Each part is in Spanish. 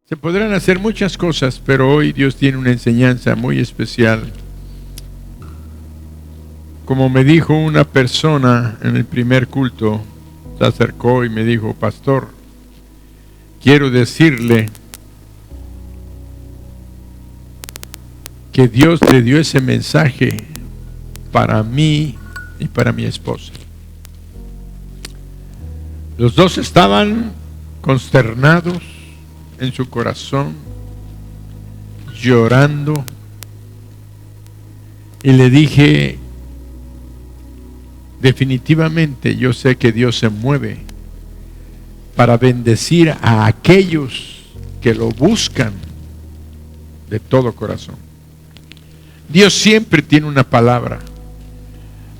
Se podrán hacer muchas cosas, pero hoy Dios tiene una enseñanza muy especial. Como me dijo una persona en el primer culto, se acercó y me dijo: pastor, quiero decirle que Dios le dio ese mensaje para mí y para mi esposa. Los dos estaban consternados en su corazón, llorando, y le dije: definitivamente yo sé que Dios se mueve para bendecir a aquellos que lo buscan de todo corazón. Dios siempre tiene una palabra,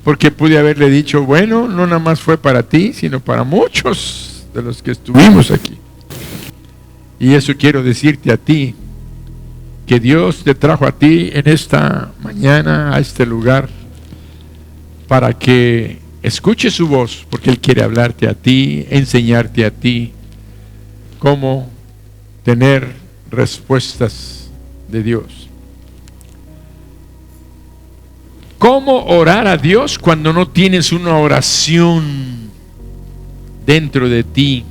porque pude haberle dicho: bueno, no nada más fue para ti, sino para muchos de los que estuvimos aquí. Y eso quiero decirte a ti, que Dios te trajo a ti en esta mañana a este lugar para que escuches su voz, porque Él quiere hablarte a ti, enseñarte a ti cómo tener respuestas de Dios. ¿Cómo orar a Dios cuando no tienes una oración dentro de ti?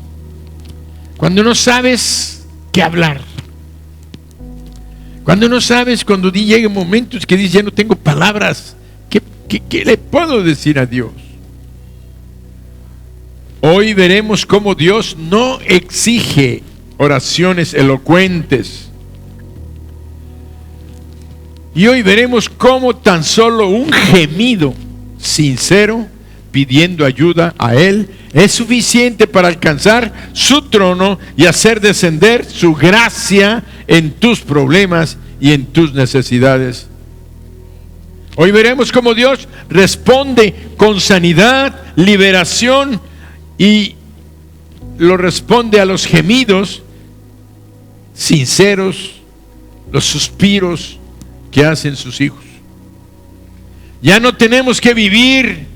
Cuando no sabes qué hablar. Cuando no sabes, cuando lleguen momentos que dices: ya no tengo palabras. ¿Qué le puedo decir a Dios? Hoy veremos cómo Dios no exige oraciones elocuentes. Y hoy veremos cómo tan solo un gemido sincero pidiendo ayuda a Él es suficiente para alcanzar su trono y hacer descender su gracia en tus problemas y en tus necesidades. Hoy veremos cómo Dios responde con sanidad, liberación, y lo responde a los gemidos sinceros, los suspiros que hacen sus hijos. Ya no tenemos que vivir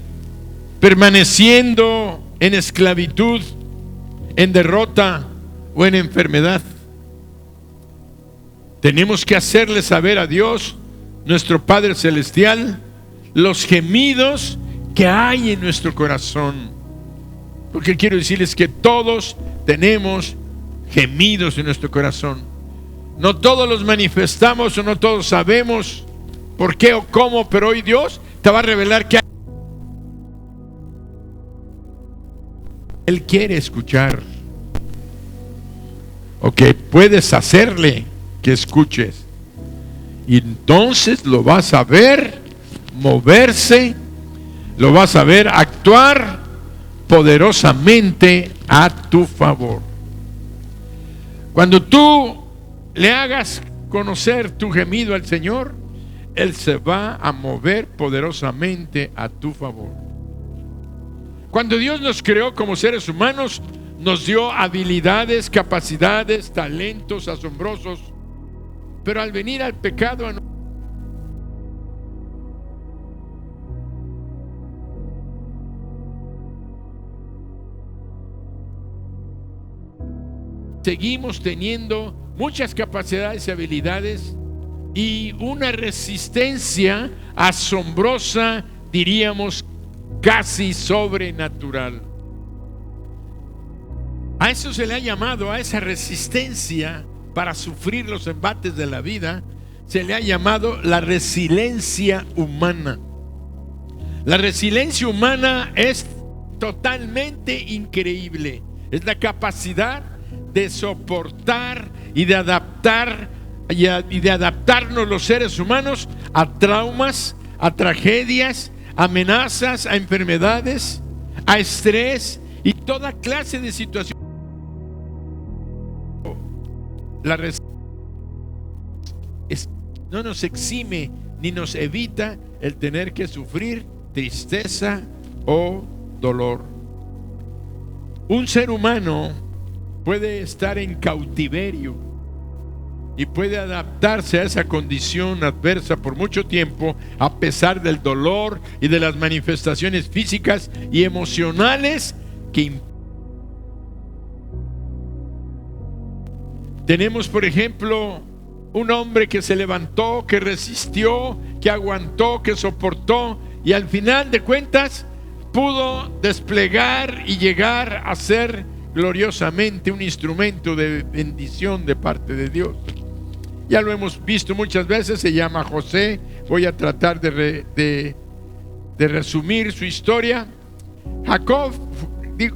permaneciendo en esclavitud, en derrota o en enfermedad. Tenemos que hacerle saber a Dios, nuestro Padre Celestial, los gemidos que hay en nuestro corazón. Porque quiero decirles que todos tenemos gemidos en nuestro corazón. No todos los manifestamos o no todos sabemos por qué o cómo, pero hoy Dios te va a revelar que Él quiere escuchar, o que puedes hacerle que escuches. Y entonces lo vas a ver moverse, lo vas a ver actuar poderosamente a tu favor. Cuando tú le hagas conocer tu gemido al Señor, Él se va a mover poderosamente a tu favor. Cuando Dios nos creó como seres humanos, nos dio habilidades, capacidades, talentos asombrosos, pero al venir al pecado, seguimos teniendo muchas capacidades y habilidades y una resistencia asombrosa, diríamos casi sobrenatural. A eso se le ha llamado, a esa resistencia para sufrir los embates de la vida, se le ha llamado la resiliencia humana. La resiliencia humana es totalmente increíble. Es la capacidad de soportar y de adaptar y de adaptarnos los seres humanos a traumas, a tragedias, amenazas, a enfermedades, a estrés y toda clase de situaciones. No nos exime ni nos evita el tener que sufrir tristeza o dolor. Un ser humano puede estar en cautiverio y puede adaptarse a esa condición adversa por mucho tiempo, a pesar del dolor y de las manifestaciones físicas y emocionales que Tenemos, por ejemplo, un hombre que se levantó, que resistió, que aguantó, que soportó, y al final de cuentas pudo desplegar y llegar a ser gloriosamente un instrumento de bendición de parte de Dios. Ya lo hemos visto muchas veces, se llama José. Voy a tratar de resumir su historia.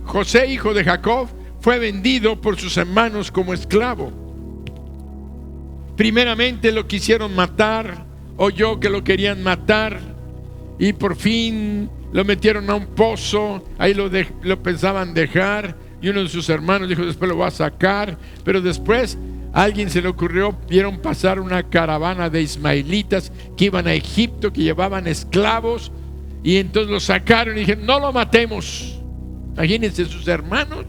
José, hijo de Jacob, fue vendido por sus hermanos como esclavo. Primeramente lo quisieron matar, oyó que lo querían matar y por fin lo metieron a un pozo. Ahí lo pensaban dejar, y uno de sus hermanos dijo: después lo va a sacar. Pero después a alguien se le ocurrió, vieron pasar una caravana de ismaelitas que iban a Egipto, que llevaban esclavos, y entonces lo sacaron y dijeron: no lo matemos. Imagínense, sus hermanos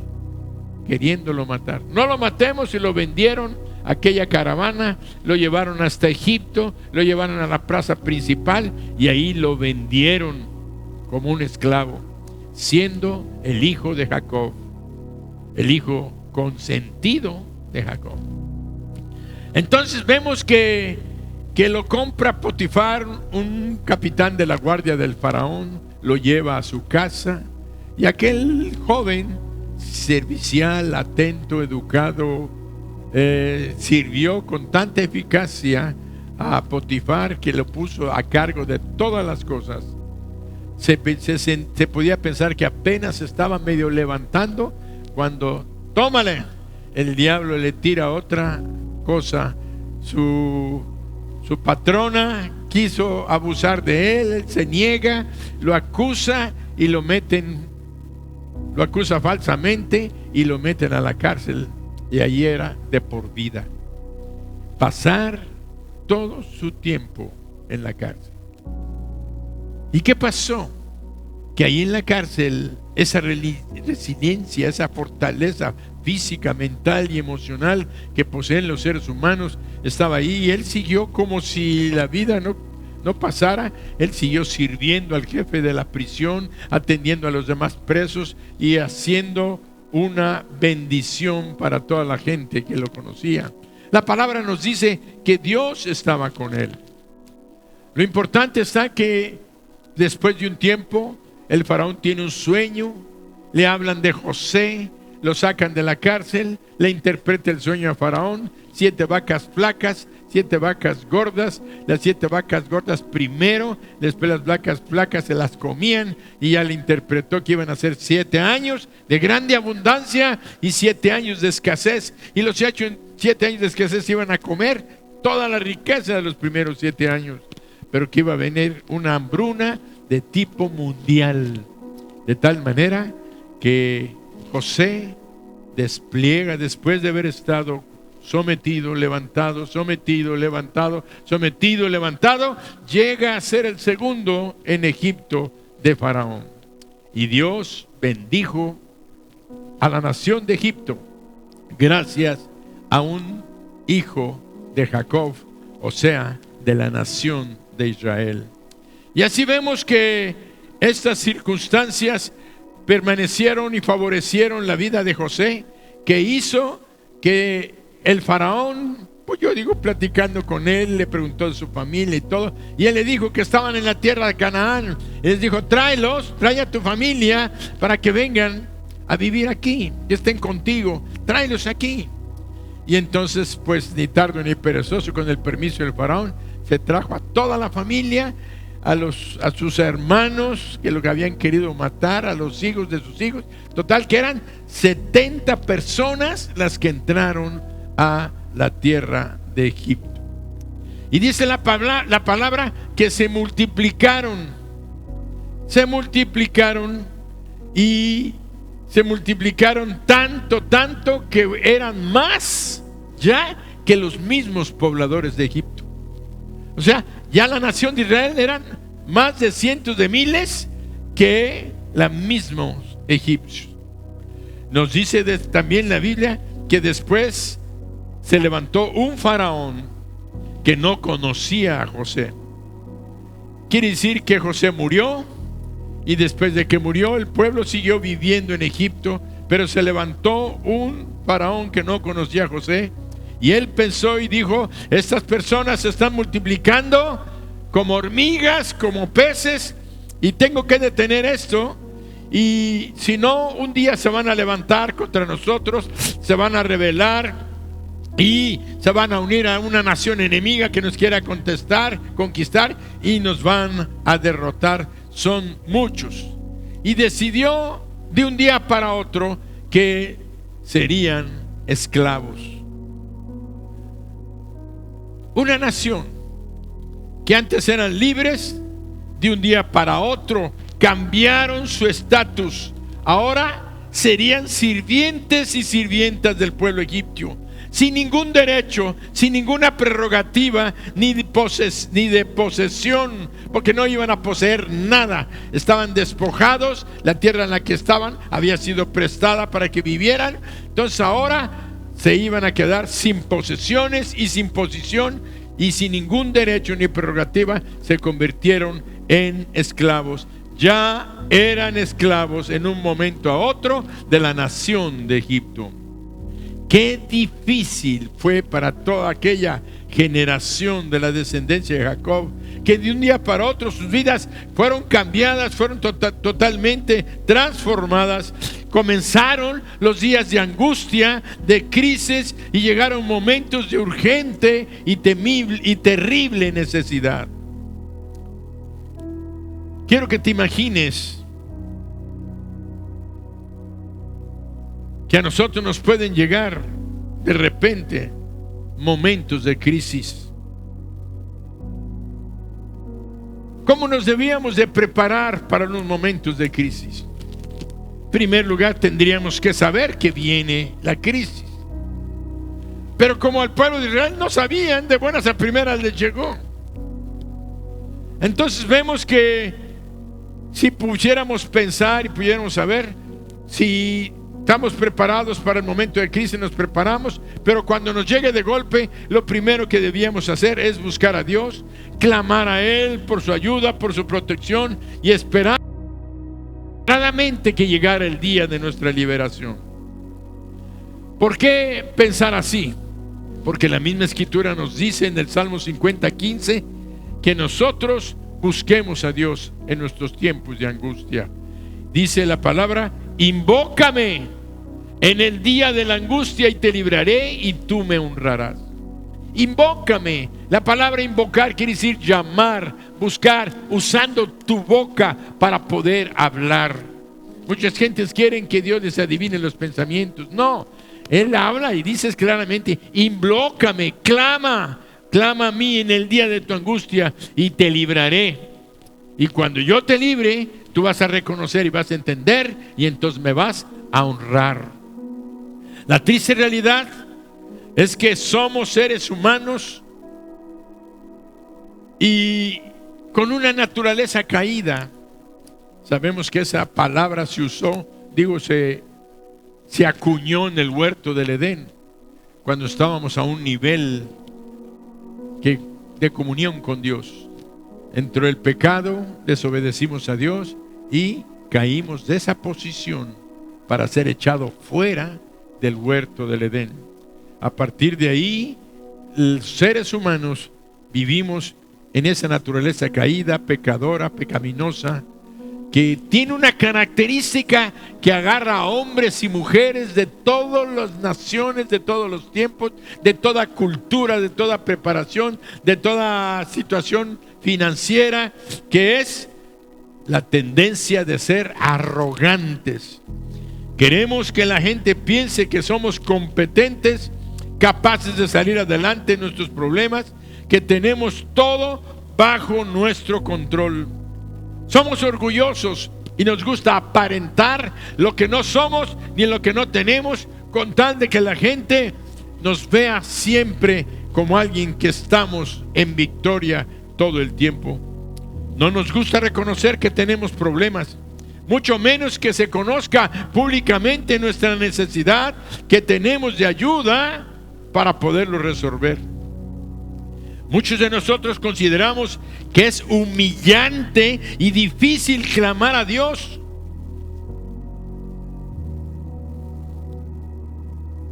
queriéndolo matar. No lo matemos, y lo vendieron a aquella caravana, lo llevaron hasta Egipto, lo llevaron a la plaza principal y ahí lo vendieron como un esclavo, siendo el hijo de Jacob, el hijo consentido de Jacob. Entonces vemos que lo compra Potifar, un capitán de la guardia del faraón, lo lleva a su casa, y aquel joven servicial, atento, educado, sirvió con tanta eficacia a Potifar que lo puso a cargo de todas las cosas. Se podía pensar que apenas estaba medio levantando cuando, tómale, el diablo le tira otra cosa. Su patrona quiso abusar de él, él se niega, lo acusa y lo acusa falsamente y lo meten a la cárcel, y allí era de por vida, pasar todo su tiempo en la cárcel. ¿Y qué pasó? Que ahí en la cárcel esa resiliencia, esa fortaleza física, mental y emocional que poseen los seres humanos estaba ahí, y él siguió como si la vida no pasara. Él siguió sirviendo al jefe de la prisión, atendiendo a los demás presos y haciendo una bendición para toda la gente que lo conocía. La palabra nos dice que Dios estaba con él. Lo importante está que después de un tiempo el faraón tiene un sueño, le hablan de José, lo sacan de la cárcel, le interpreta el sueño a faraón: 7 vacas flacas, 7 vacas gordas. Las 7 vacas gordas primero, después las vacas flacas se las comían, y ya le interpretó que iban a ser 7 años de grande abundancia y 7 años de escasez, y los 7 años de escasez iban a comer toda la riqueza de los primeros 7 años, pero que iba a venir una hambruna de tipo mundial, de tal manera que José despliega, después de haber estado sometido, levantado, sometido, levantado, sometido, levantado, llega a ser el segundo en Egipto de Faraón. Y Dios bendijo a la nación de Egipto gracias a un hijo de Jacob, o sea, de la nación de Israel. Y así vemos que estas circunstancias permanecieron y favorecieron la vida de José, que hizo que el faraón, pues yo digo, platicando con él, le preguntó de su familia y todo, y él le dijo que estaban en la tierra de Canaán. Él les dijo: trae a tu familia para que vengan a vivir aquí, que estén contigo, tráelos aquí. Y entonces, pues ni tardo ni perezoso, con el permiso del faraón, se trajo a toda la familia, a sus hermanos que lo que habían querido matar, a los hijos de sus hijos. Total que eran 70 personas las que entraron a la tierra de Egipto. Y dice la palabra que se multiplicaron y se multiplicaron tanto que eran más ya que los mismos pobladores de Egipto. O sea, ya la nación de Israel eran más de cientos de miles que los mismos egipcios. Nos dice también la Biblia que después se levantó un faraón que no conocía a José. Quiere decir que José murió, y después de que murió, el pueblo siguió viviendo en Egipto, pero se levantó un faraón que no conocía a José, Y él pensó y dijo: estas personas se están multiplicando como hormigas, como peces, y tengo que detener esto. Y si no, un día se van a levantar contra nosotros, se van a rebelar y se van a unir a una nación enemiga que nos quiera conquistar, y nos van a derrotar. Son muchos. Y decidió de un día para otro que serían esclavos. Una nación que antes eran libres, de un día para otro cambiaron su estatus. Ahora serían sirvientes y sirvientas del pueblo egipcio, sin ningún derecho, sin ninguna prerrogativa, ni de posesión, porque no iban a poseer nada. Estaban despojados, la tierra en la que estaban había sido prestada para que vivieran. Entonces ahora se iban a quedar sin posesiones y sin posición, y sin ningún derecho ni prerrogativa. Se convirtieron en esclavos. Ya eran esclavos en un momento a otro de la nación de Egipto. Qué difícil fue para toda aquella generación de la descendencia de Jacob, que de un día para otro sus vidas fueron cambiadas, fueron totalmente transformadas. Comenzaron los días de angustia, de crisis, y llegaron momentos de urgente y temible y terrible necesidad. Quiero que te imagines que a nosotros nos pueden llegar de repente momentos de crisis. ¿Cómo nos debíamos de preparar para los momentos de crisis? En primer lugar, tendríamos que saber que viene la crisis. Pero como al pueblo de Israel no sabían, de buenas a primeras les llegó. Entonces vemos que si pudiéramos pensar y pudiéramos saber, si estamos preparados para el momento de crisis, nos preparamos, pero cuando nos llegue de golpe, lo primero que debíamos hacer es buscar a Dios, clamar a Él por su ayuda, por su protección, y esperar claramente que llegara el día de nuestra liberación. ¿Por qué pensar así? Porque la misma Escritura nos dice en el Salmo 50:15 que nosotros busquemos a Dios en nuestros tiempos de angustia. Dice la palabra: invócame en el día de la angustia y te libraré y tú me honrarás. Invócame. La palabra invocar quiere decir llamar, buscar, usando tu boca para poder hablar. Muchas gentes quieren que Dios les adivine los pensamientos. No, Él habla y dices claramente: invócame, clama a mí en el día de tu angustia y te libraré. Y cuando yo te libre, tú vas a reconocer y vas a entender, y entonces me vas a honrar. La triste realidad es que somos seres humanos y con una naturaleza caída. Sabemos que esa palabra se usó, se acuñó en el huerto del Edén, cuando estábamos a un nivel de comunión con Dios. Entró el pecado, desobedecimos a Dios y caímos de esa posición para ser echado fuera del huerto del Edén. A partir de ahí, los seres humanos vivimos en esa naturaleza caída, pecadora, pecaminosa, que tiene una característica que agarra a hombres y mujeres de todas las naciones, de todos los tiempos, de toda cultura, de toda preparación, de toda situación financiera, que es la tendencia de ser arrogantes. Queremos que la gente piense que somos competentes, capaces de salir adelante en nuestros problemas, que tenemos todo bajo nuestro control. Somos orgullosos y nos gusta aparentar lo que no somos ni lo que no tenemos, con tal de que la gente nos vea siempre como alguien que estamos en victoria todo el tiempo. No nos gusta reconocer que tenemos problemas, mucho menos que se conozca públicamente nuestra necesidad, que tenemos de ayuda para poderlo resolver. Muchos de nosotros consideramos que es humillante y difícil clamar a Dios,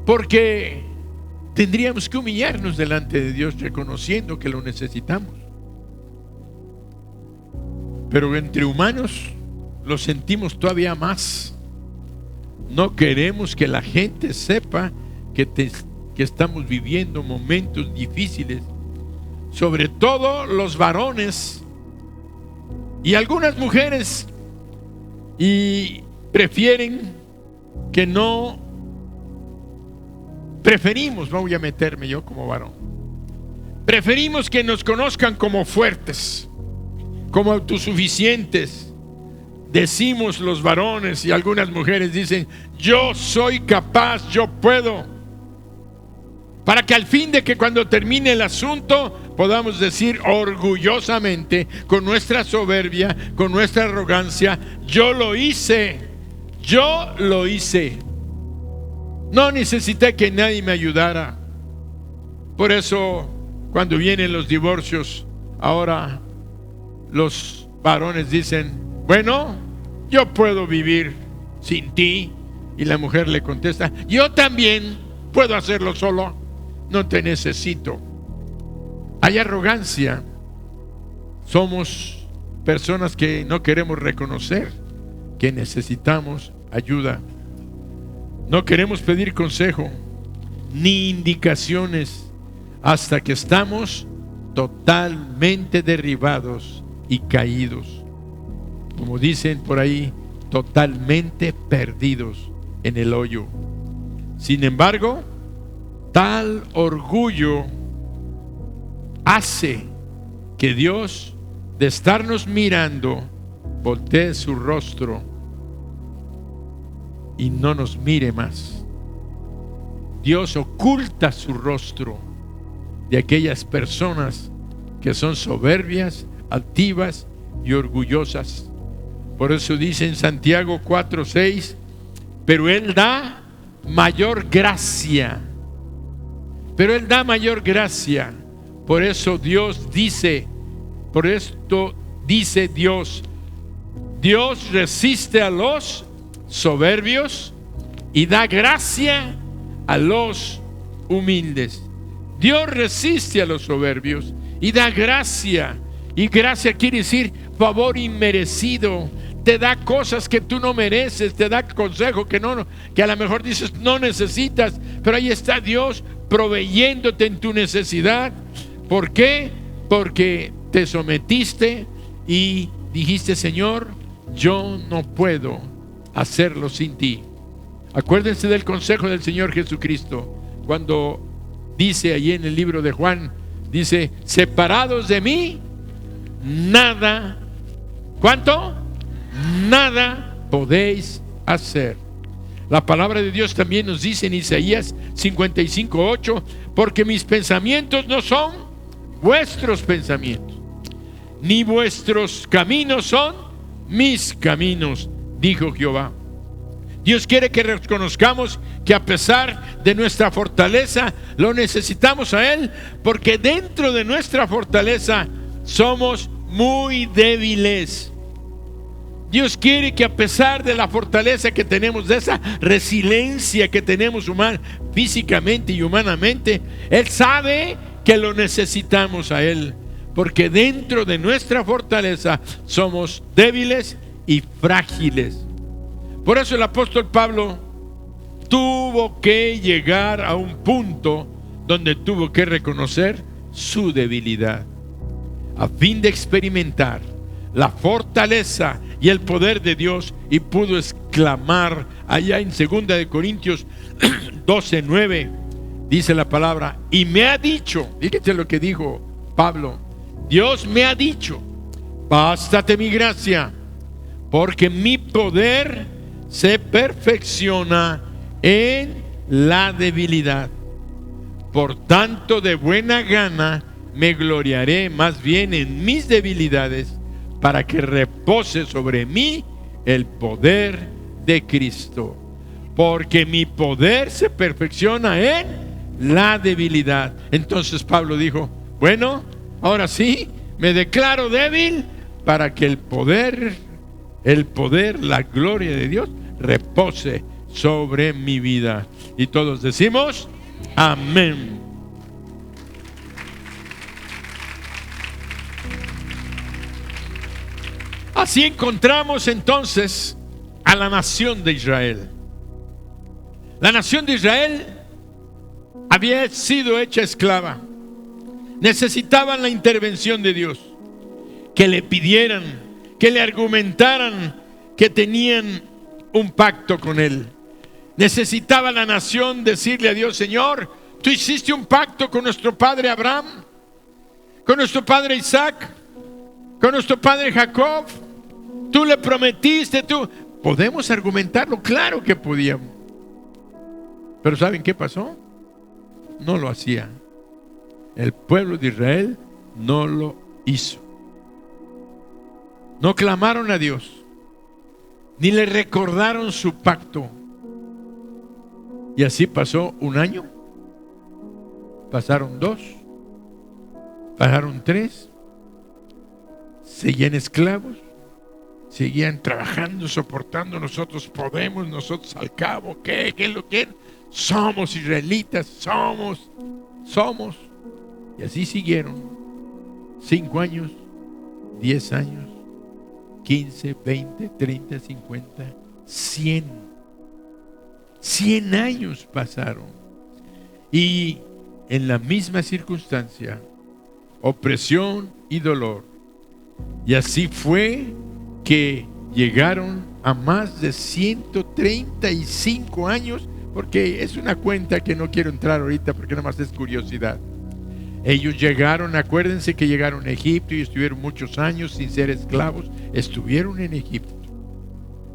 porque tendríamos que humillarnos delante de Dios reconociendo que lo necesitamos. Pero entre humanos lo sentimos todavía más. No queremos que la gente sepa que estamos viviendo momentos difíciles, sobre todo los varones y algunas mujeres, y prefieren que no. Preferimos, voy a meterme yo como varón, preferimos que nos conozcan como fuertes, como autosuficientes. Decimos los varones, y algunas mujeres dicen: yo soy capaz, yo puedo, para que al fin de que cuando termine el asunto podamos decir orgullosamente, con nuestra soberbia, con nuestra arrogancia: yo lo hice, yo lo hice. No necesité que nadie me ayudara. Por eso, cuando vienen los divorcios, ahora los varones dicen: bueno, yo puedo vivir sin ti. Y la mujer le contesta: yo también puedo hacerlo solo, no te necesito. Hay arrogancia. Somos personas que no queremos reconocer que necesitamos ayuda. No queremos pedir consejo ni indicaciones hasta que estamos totalmente derribados y caídos. Como dicen por ahí, totalmente perdidos en el hoyo. Sin embargo, tal orgullo hace que Dios, de estarnos mirando, voltee su rostro y no nos mire más. Dios oculta su rostro de aquellas personas que son soberbias, altivas y orgullosas. Por eso dice en Santiago 4:6: pero Él da mayor gracia. Pero Él da mayor gracia. Por eso Dios dice, por esto dice Dios: Dios resiste a los soberbios y da gracia a los humildes. Dios resiste a los soberbios y da gracia. Y gracia quiere decir favor inmerecido. Te da cosas que tú no mereces, te da consejo que a lo mejor dices no necesitas, pero ahí está Dios proveyéndote en tu necesidad. ¿Por qué? Porque te sometiste y dijiste: Señor, yo no puedo hacerlo sin ti. Acuérdense del consejo del Señor Jesucristo cuando dice allí en el libro de Juan, dice: separados de mí, nada, ¿cuánto? Nada podéis hacer. La palabra de Dios también nos dice en Isaías 55:8: porque mis pensamientos no son vuestros pensamientos, ni vuestros caminos son mis caminos, dijo Jehová. Dios quiere que reconozcamos que a pesar de nuestra fortaleza, lo necesitamos a Él, porque dentro de nuestra fortaleza somos muy débiles. Dios quiere que a pesar de la fortaleza que tenemos, de esa resiliencia que tenemos físicamente y humanamente, Él sabe que lo necesitamos a Él, porque dentro de nuestra fortaleza somos débiles y frágiles. Por eso el apóstol Pablo tuvo que llegar a un punto donde tuvo que reconocer su debilidad, a fin de experimentar la fortaleza y el poder de Dios, y pudo exclamar allá en 2 de Corintios 12:9, dice la palabra: y me ha dicho, fíjate lo que dijo Pablo, Dios me ha dicho: bástate mi gracia, porque mi poder se perfecciona en la debilidad. Por tanto, de buena gana me gloriaré más bien en mis debilidades, para que repose sobre mí el poder de Cristo. Porque mi poder se perfecciona en la debilidad. Entonces Pablo dijo: bueno, ahora sí, me declaro débil para que el poder, la gloria de Dios repose sobre mi vida. Y todos decimos Amén. Así encontramos entonces a la nación de Israel. La nación de Israel había sido hecha esclava. Necesitaban la intervención de Dios, que le pidieran, que le argumentaran que tenían un pacto con Él. Necesitaba la nación decirle a Dios: Señor, tú hiciste un pacto con nuestro padre Abraham, con nuestro padre Isaac, con nuestro padre Jacob. Tú le prometiste, tú. ¿Podemos argumentarlo? Claro que podíamos. Pero ¿saben qué pasó? No lo hacía. El pueblo de Israel no lo hizo. No clamaron a Dios, ni le recordaron su pacto. Y así pasó un año, pasaron 2, pasaron 3, seguían esclavos, seguían trabajando, soportando. Nosotros podemos, nosotros al cabo, ¿qué es lo que somos israelitas? Somos. Y así siguieron 5 años, 10 años, 15, 20, 30, 50, 100. 100 años pasaron. Y en la misma circunstancia, opresión y dolor. Y así fue que llegaron a más de 135 años, porque es una cuenta que no quiero entrar ahorita porque nada más es curiosidad. Ellos llegaron, acuérdense que llegaron a Egipto y estuvieron muchos años sin ser esclavos. Estuvieron en Egipto,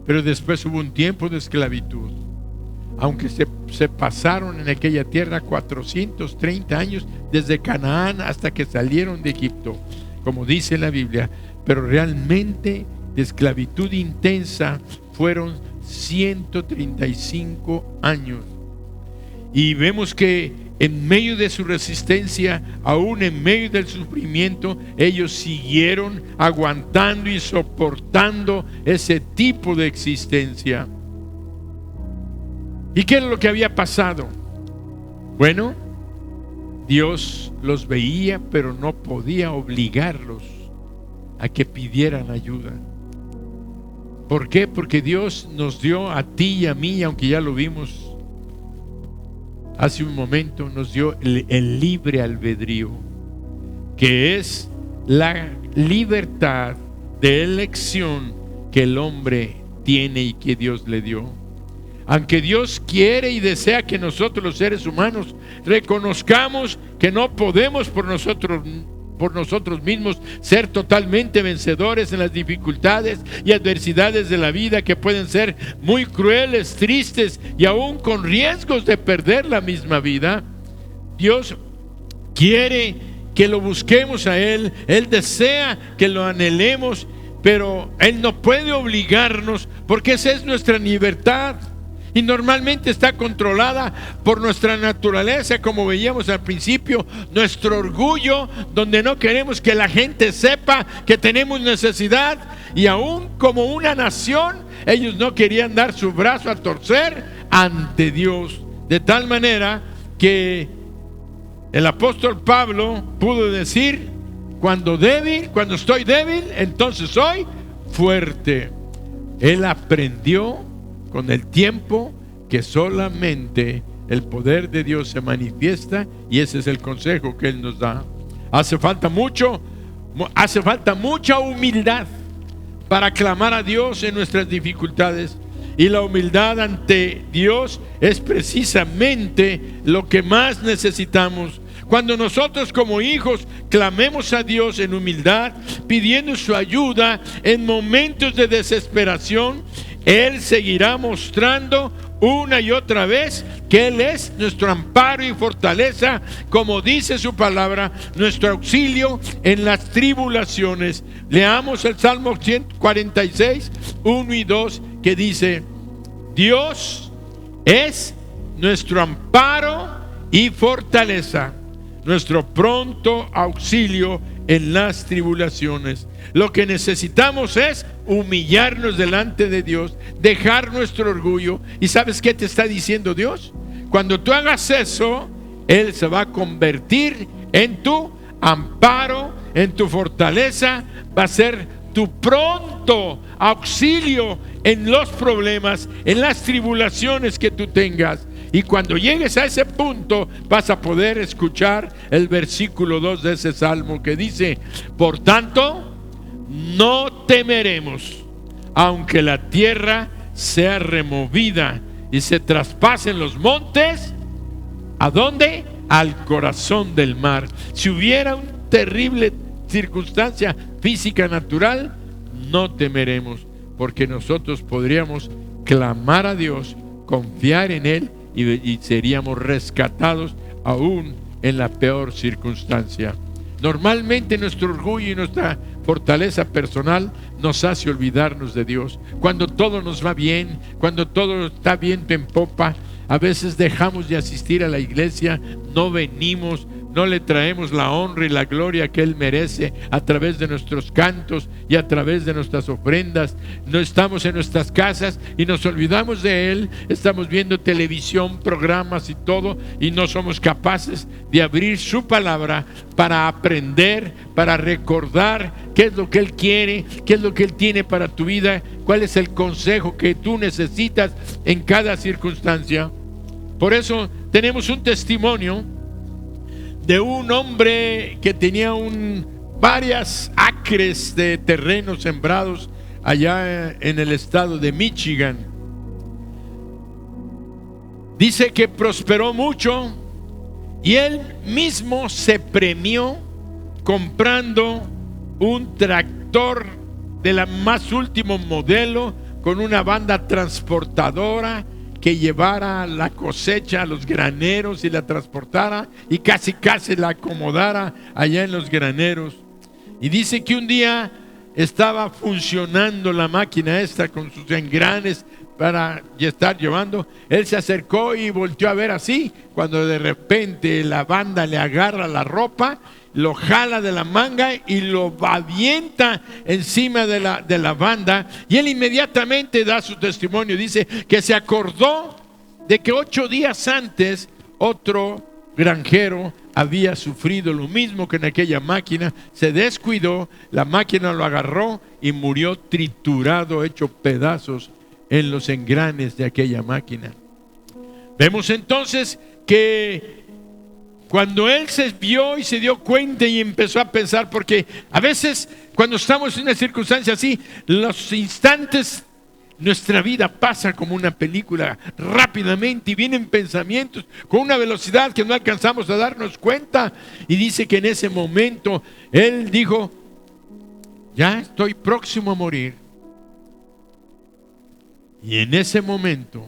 pero después hubo un tiempo de esclavitud. Aunque se pasaron en aquella tierra 430 años desde Canaán hasta que salieron de Egipto, como dice la Biblia, pero realmente de esclavitud intensa fueron 135 años. Y vemos que en medio de su resistencia, aún en medio del sufrimiento, ellos siguieron aguantando y soportando ese tipo de existencia. ¿Y qué era lo que había pasado? Bueno, Dios los veía, pero no podía obligarlos a que pidieran ayuda. ¿Por qué? Porque Dios nos dio a ti y a mí, aunque ya lo vimos hace un momento, nos dio el libre albedrío, que es la libertad de elección que el hombre tiene y que Dios le dio. Aunque Dios quiere y desea que nosotros los seres humanos reconozcamos que no podemos por nosotros mismos ser totalmente vencedores en las dificultades y adversidades de la vida, que pueden ser muy crueles, tristes y aún con riesgos de perder la misma vida. Dios quiere que lo busquemos a Él. Él desea que lo anhelemos, pero Él no puede obligarnos, porque esa es nuestra libertad. Y normalmente está controlada por nuestra naturaleza, como veíamos al principio, nuestro orgullo, donde no queremos que la gente sepa que tenemos necesidad. Y aún como una nación, ellos no querían dar su brazo a torcer ante Dios, de tal manera que el apóstol Pablo pudo decir: cuando estoy débil, entonces soy fuerte. Él aprendió con el tiempo que solamente el poder de Dios se manifiesta, y ese es el consejo que Él nos da. Hace falta mucha humildad para clamar a Dios en nuestras dificultades, y la humildad ante Dios es precisamente lo que más necesitamos. Cuando nosotros como hijos clamemos a Dios en humildad, pidiendo su ayuda en momentos de desesperación, Él seguirá mostrando una y otra vez que Él es nuestro amparo y fortaleza, como dice su palabra, nuestro auxilio en las tribulaciones. Leamos el Salmo 146, 1 y 2, que dice: Dios es nuestro amparo y fortaleza, nuestro pronto auxilio en las tribulaciones. Lo que necesitamos es humillarnos delante de Dios, dejar nuestro orgullo. ¿Y sabes qué te está diciendo Dios? Cuando tú hagas eso, Él se va a convertir en tu amparo, en tu fortaleza, va a ser tu pronto auxilio en los problemas, en las tribulaciones que tú tengas. Y cuando llegues a ese punto, vas a poder escuchar el versículo 2 de ese salmo que dice: por tanto, no temeremos, aunque la tierra sea removida y se traspasen los montes. ¿A dónde? Al corazón del mar. Si hubiera una terrible circunstancia física natural, no temeremos, porque nosotros podríamos clamar a Dios, confiar en Él y seríamos rescatados aún en la peor circunstancia. Normalmente nuestro orgullo y nuestra fortaleza personal nos hace olvidarnos de Dios. Cuando todo nos va bien, cuando todo está viento en popa, a veces dejamos de asistir a la iglesia, no venimos, no le traemos la honra y la gloria que Él merece a través de nuestros cantos y a través de nuestras ofrendas. No estamos en nuestras casas y nos olvidamos de Él. Estamos viendo televisión, programas y todo, y no somos capaces de abrir su palabra para aprender, para recordar qué es lo que Él quiere, qué es lo que Él tiene para tu vida, cuál es el consejo que tú necesitas en cada circunstancia. Por eso tenemos un testimonio de un hombre que tenía varias acres de terrenos sembrados allá en el estado de Michigan. Dice que prosperó mucho y él mismo se premió comprando un tractor de la más último modelo con una banda transportadora que llevara la cosecha a los graneros y la transportara y casi la acomodara allá en los graneros. Y dice que un día estaba funcionando la máquina esta con sus engranes para estar llevando. Él se acercó y volteó a ver así, cuando de repente la banda le agarra la ropa, lo jala de la manga y lo avienta encima de la banda. Y él inmediatamente da su testimonio. Dice que se acordó de que 8 días antes otro granjero había sufrido lo mismo que en aquella máquina. Se descuidó, la máquina lo agarró y murió triturado, hecho pedazos en los engranes de aquella máquina. Vemos entonces que cuando él se vio y se dio cuenta y empezó a pensar, porque a veces cuando estamos en una circunstancia así, los instantes, nuestra vida pasa como una película rápidamente y vienen pensamientos con una velocidad que no alcanzamos a darnos cuenta. Y dice que en ese momento él dijo: ya estoy próximo a morir. Y en ese momento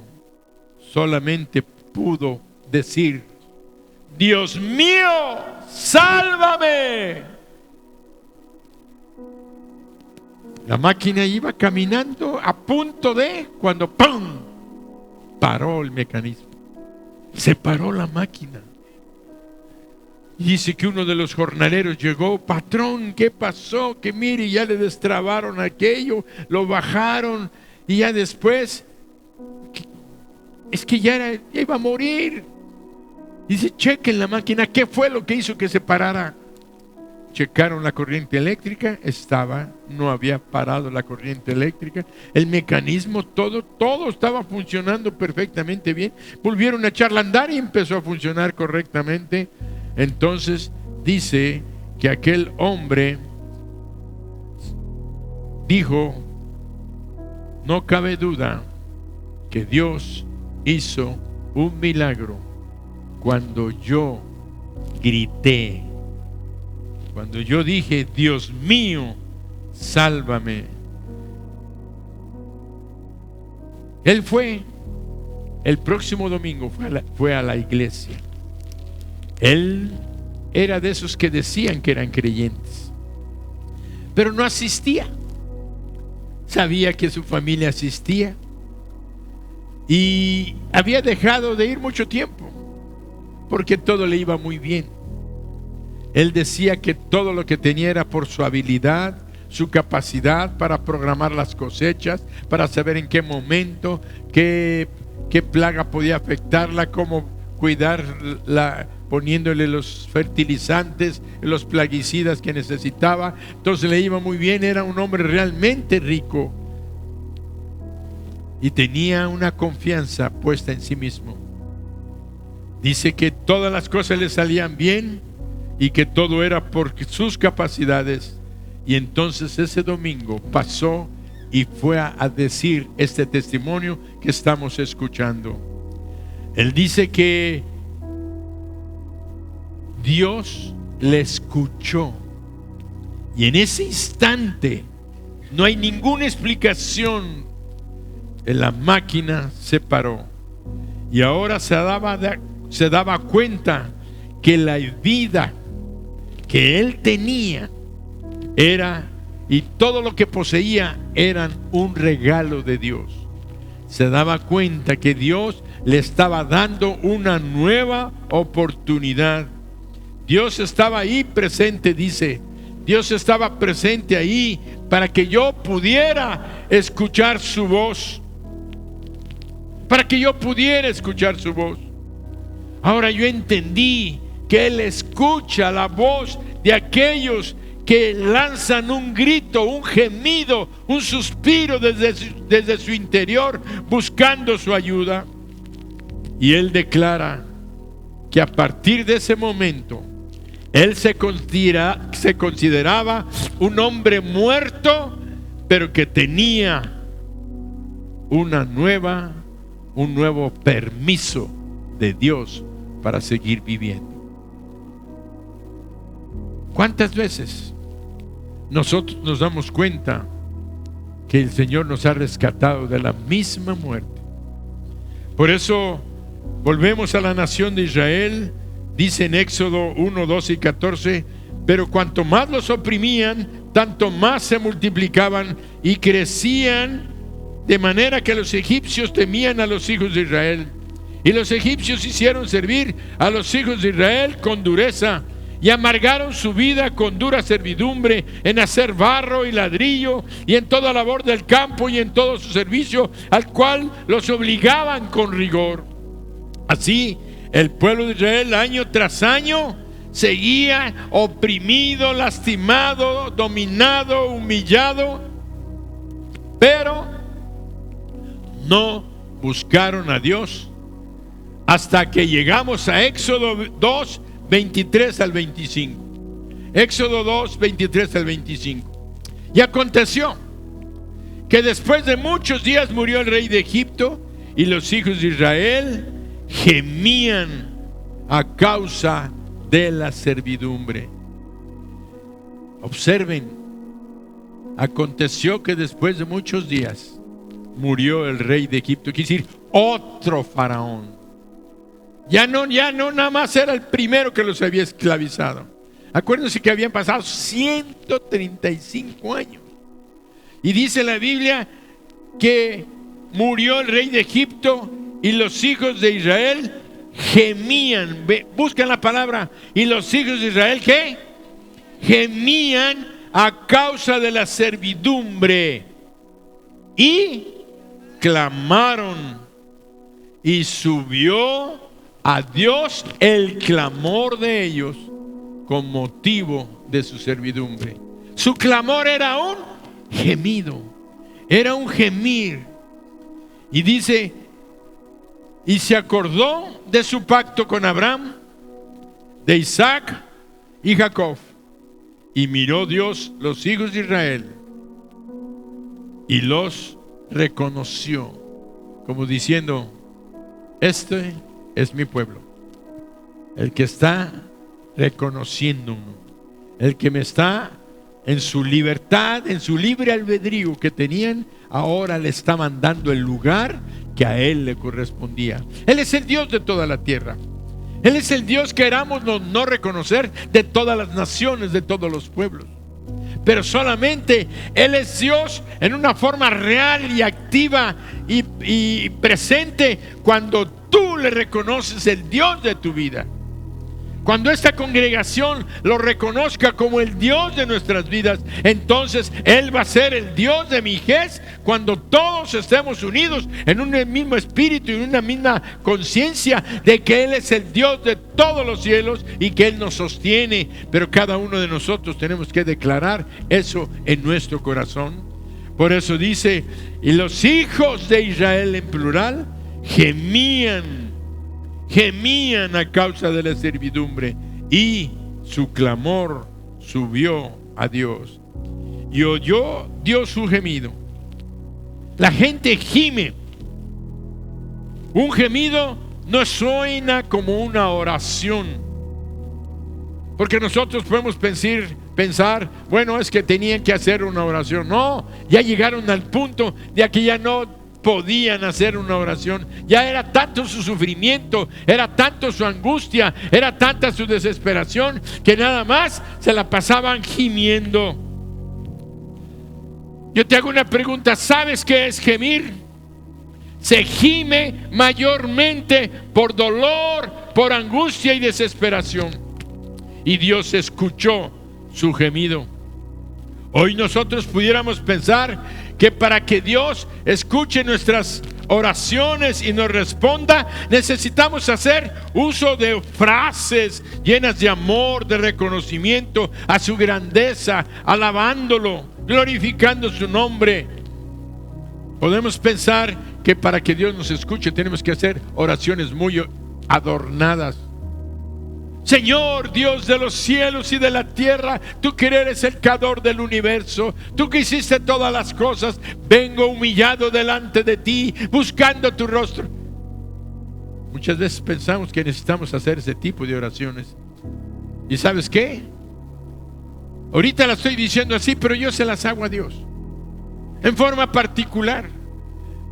solamente pudo decir: Dios mío, sálvame. La máquina iba caminando a punto de, cuando ¡pum!, paró el mecanismo. Se paró la máquina. Y dice que uno de los jornaleros llegó: patrón, ¿qué pasó? Que mire, ya le destrabaron aquello, lo bajaron y ya después, es que ya iba a morir. Dice: chequen la máquina, ¿qué fue lo que hizo que se parara? Checaron la corriente eléctrica, no había parado la corriente eléctrica, el mecanismo, todo estaba funcionando perfectamente bien. Volvieron a echarla a andar y empezó a funcionar correctamente. Entonces dice que aquel hombre dijo: no cabe duda que Dios hizo un milagro cuando yo grité, cuando yo dije: Dios mío, sálvame. Él fue, el próximo domingo fue a la iglesia. Él era de esos que decían que eran creyentes, pero no asistía. Sabía que su familia asistía y había dejado de ir mucho tiempo porque todo le iba muy bien. Él decía que todo lo que tenía era por su habilidad, su capacidad para programar las cosechas, para saber en qué momento, qué plaga podía afectarla, cómo cuidar poniéndole los fertilizantes, los plaguicidas que necesitaba. Entonces le iba muy bien, era un hombre realmente rico y tenía una confianza puesta en sí mismo. Dice que todas las cosas le salían bien y que todo era por sus capacidades. Y entonces ese domingo pasó y fue a decir este testimonio que estamos escuchando. Él dice que Dios le escuchó y en ese instante no hay ninguna explicación. La máquina se paró y ahora se daba cuenta que la vida que él tenía era, y todo lo que poseía eran un regalo de Dios. Se daba cuenta que Dios le estaba dando una nueva oportunidad. Dios estaba ahí presente, dice. Dios estaba presente ahí para que yo pudiera escuchar su voz. Para que yo pudiera escuchar su voz. Ahora yo entendí que Él escucha la voz de aquellos que lanzan un grito, un gemido, un suspiro desde su interior, buscando su ayuda. Y Él declara que a partir de ese momento, Él se consideraba un hombre muerto, pero que tenía un nuevo permiso de Dios para seguir viviendo. ¿Cuántas veces nosotros nos damos cuenta que el Señor nos ha rescatado de la misma muerte? Por eso volvemos a la nación de Israel. Dice en Éxodo 1, 12 y 14: pero cuanto más los oprimían, tanto más se multiplicaban y crecían, de manera que los egipcios temían a los hijos de Israel. Y los egipcios hicieron servir a los hijos de Israel con dureza, y amargaron su vida con dura servidumbre en hacer barro y ladrillo, y en toda labor del campo y en todo su servicio, al cual los obligaban con rigor. Así el pueblo de Israel año tras año seguía oprimido, lastimado, dominado, humillado, pero no buscaron a Dios hasta que llegamos a Éxodo 2, 23 al 25. Éxodo 2, 23 al 25. Y aconteció que después de muchos días murió el rey de Egipto, y los hijos de Israel gemían a causa de la servidumbre. Observen, aconteció que después de muchos días murió el rey de Egipto, quiere decir otro faraón. Ya no nada más era el primero que los había esclavizado. Acuérdense que habían pasado 135 años. Y dice la Biblia que murió el rey de Egipto y los hijos de Israel gemían. Buscan la palabra. Y los hijos de Israel, ¿qué? Gemían a causa de la servidumbre. Y clamaron. Y subió a Dios el clamor de ellos con motivo de su servidumbre. Su clamor era un gemido, era un gemir. Y dice: y se acordó de su pacto con Abraham, de Isaac y Jacob. Y miró Dios los hijos de Israel y los reconoció, como diciendo: este es mi pueblo, el que está reconociéndome, el que me está en su libertad, en su libre albedrío que tenían, ahora le está mandando el lugar que a Él le correspondía. Él es el Dios de toda la tierra. Él es el Dios, queramos no reconocer, de todas las naciones, de todos los pueblos. Pero solamente Él es Dios en una forma real y activa y presente cuando tú le reconoces el Dios de tu vida. Cuando esta congregación lo reconozca como el Dios de nuestras vidas, entonces Él va a ser el Dios de Mijés. Cuando todos estemos unidos en un mismo espíritu y en una misma conciencia de que Él es el Dios de todos los cielos y que Él nos sostiene. Pero cada uno de nosotros tenemos que declarar eso en nuestro corazón. Por eso dice: y los hijos de Israel, en plural, gemían a causa de la servidumbre, y su clamor subió a Dios, y oyó Dios su gemido. La gente gime. Un gemido no suena como una oración, porque nosotros podemos pensar, bueno, es que tenían que hacer una oración. No, ya llegaron al punto de que ya no podían hacer una oración. Ya era tanto su sufrimiento, era tanto su angustia, era tanta su desesperación, que nada más se la pasaban gimiendo. Yo te hago una pregunta: ¿sabes qué es gemir? Se gime mayormente por dolor, por angustia y desesperación. Y Dios escuchó su gemido. Hoy nosotros pudiéramos pensar que para que Dios escuche nuestras oraciones y nos responda, necesitamos hacer uso de frases llenas de amor, de reconocimiento a su grandeza, alabándolo, glorificando su nombre. Podemos pensar que para que Dios nos escuche tenemos que hacer oraciones muy adornadas. Señor, Dios de los cielos y de la tierra, tú que eres el creador del universo, tú que hiciste todas las cosas, vengo humillado delante de ti, buscando tu rostro. Muchas veces pensamos que necesitamos hacer ese tipo de oraciones. ¿Y sabes qué? Ahorita la estoy diciendo así, pero yo se las hago a Dios en forma particular.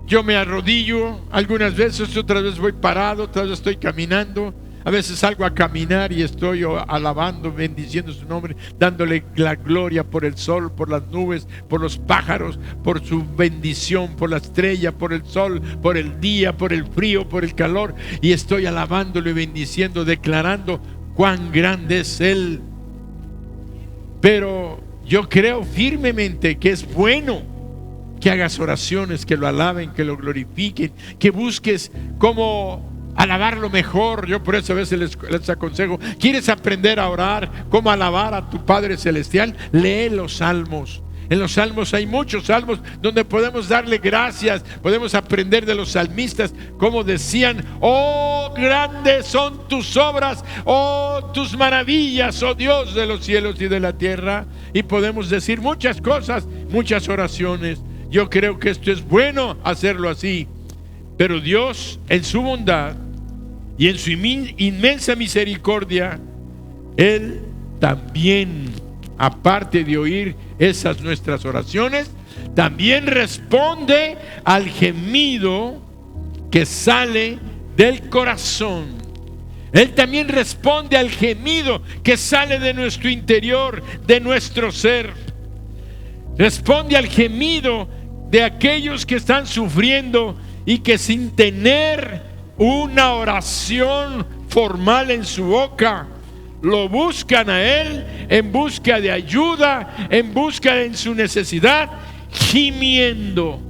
Yo me arrodillo algunas veces, otras veces voy parado, otras veces estoy caminando. A veces salgo a caminar y estoy alabando, bendiciendo su nombre, dándole la gloria por el sol, por las nubes, por los pájaros, por su bendición, por la estrella, por el sol, por el día, por el frío, por el calor. Y estoy alabándolo y bendiciendo, declarando cuán grande es Él. Pero yo creo firmemente que es bueno que hagas oraciones, que lo alaben, que lo glorifiquen, que busques cómo alabarlo mejor. Yo por eso a veces les aconsejo: ¿quieres aprender a orar, cómo alabar a tu Padre Celestial? Lee los salmos. En los salmos hay muchos salmos donde podemos darle gracias, podemos aprender de los salmistas, como decían: oh, grandes son tus obras, oh, tus maravillas, oh Dios de los cielos y de la tierra. Y podemos decir muchas cosas, muchas oraciones. Yo creo que esto es bueno hacerlo así. Pero Dios, en su bondad y en su inmensa misericordia, Él también, aparte de oír esas nuestras oraciones, también responde al gemido que sale del corazón. Él también responde al gemido que sale de nuestro interior, de nuestro ser. Responde al gemido de aquellos que están sufriendo y que sin tener una oración formal en su boca, lo buscan a Él en busca de ayuda, en busca de su necesidad, gimiendo,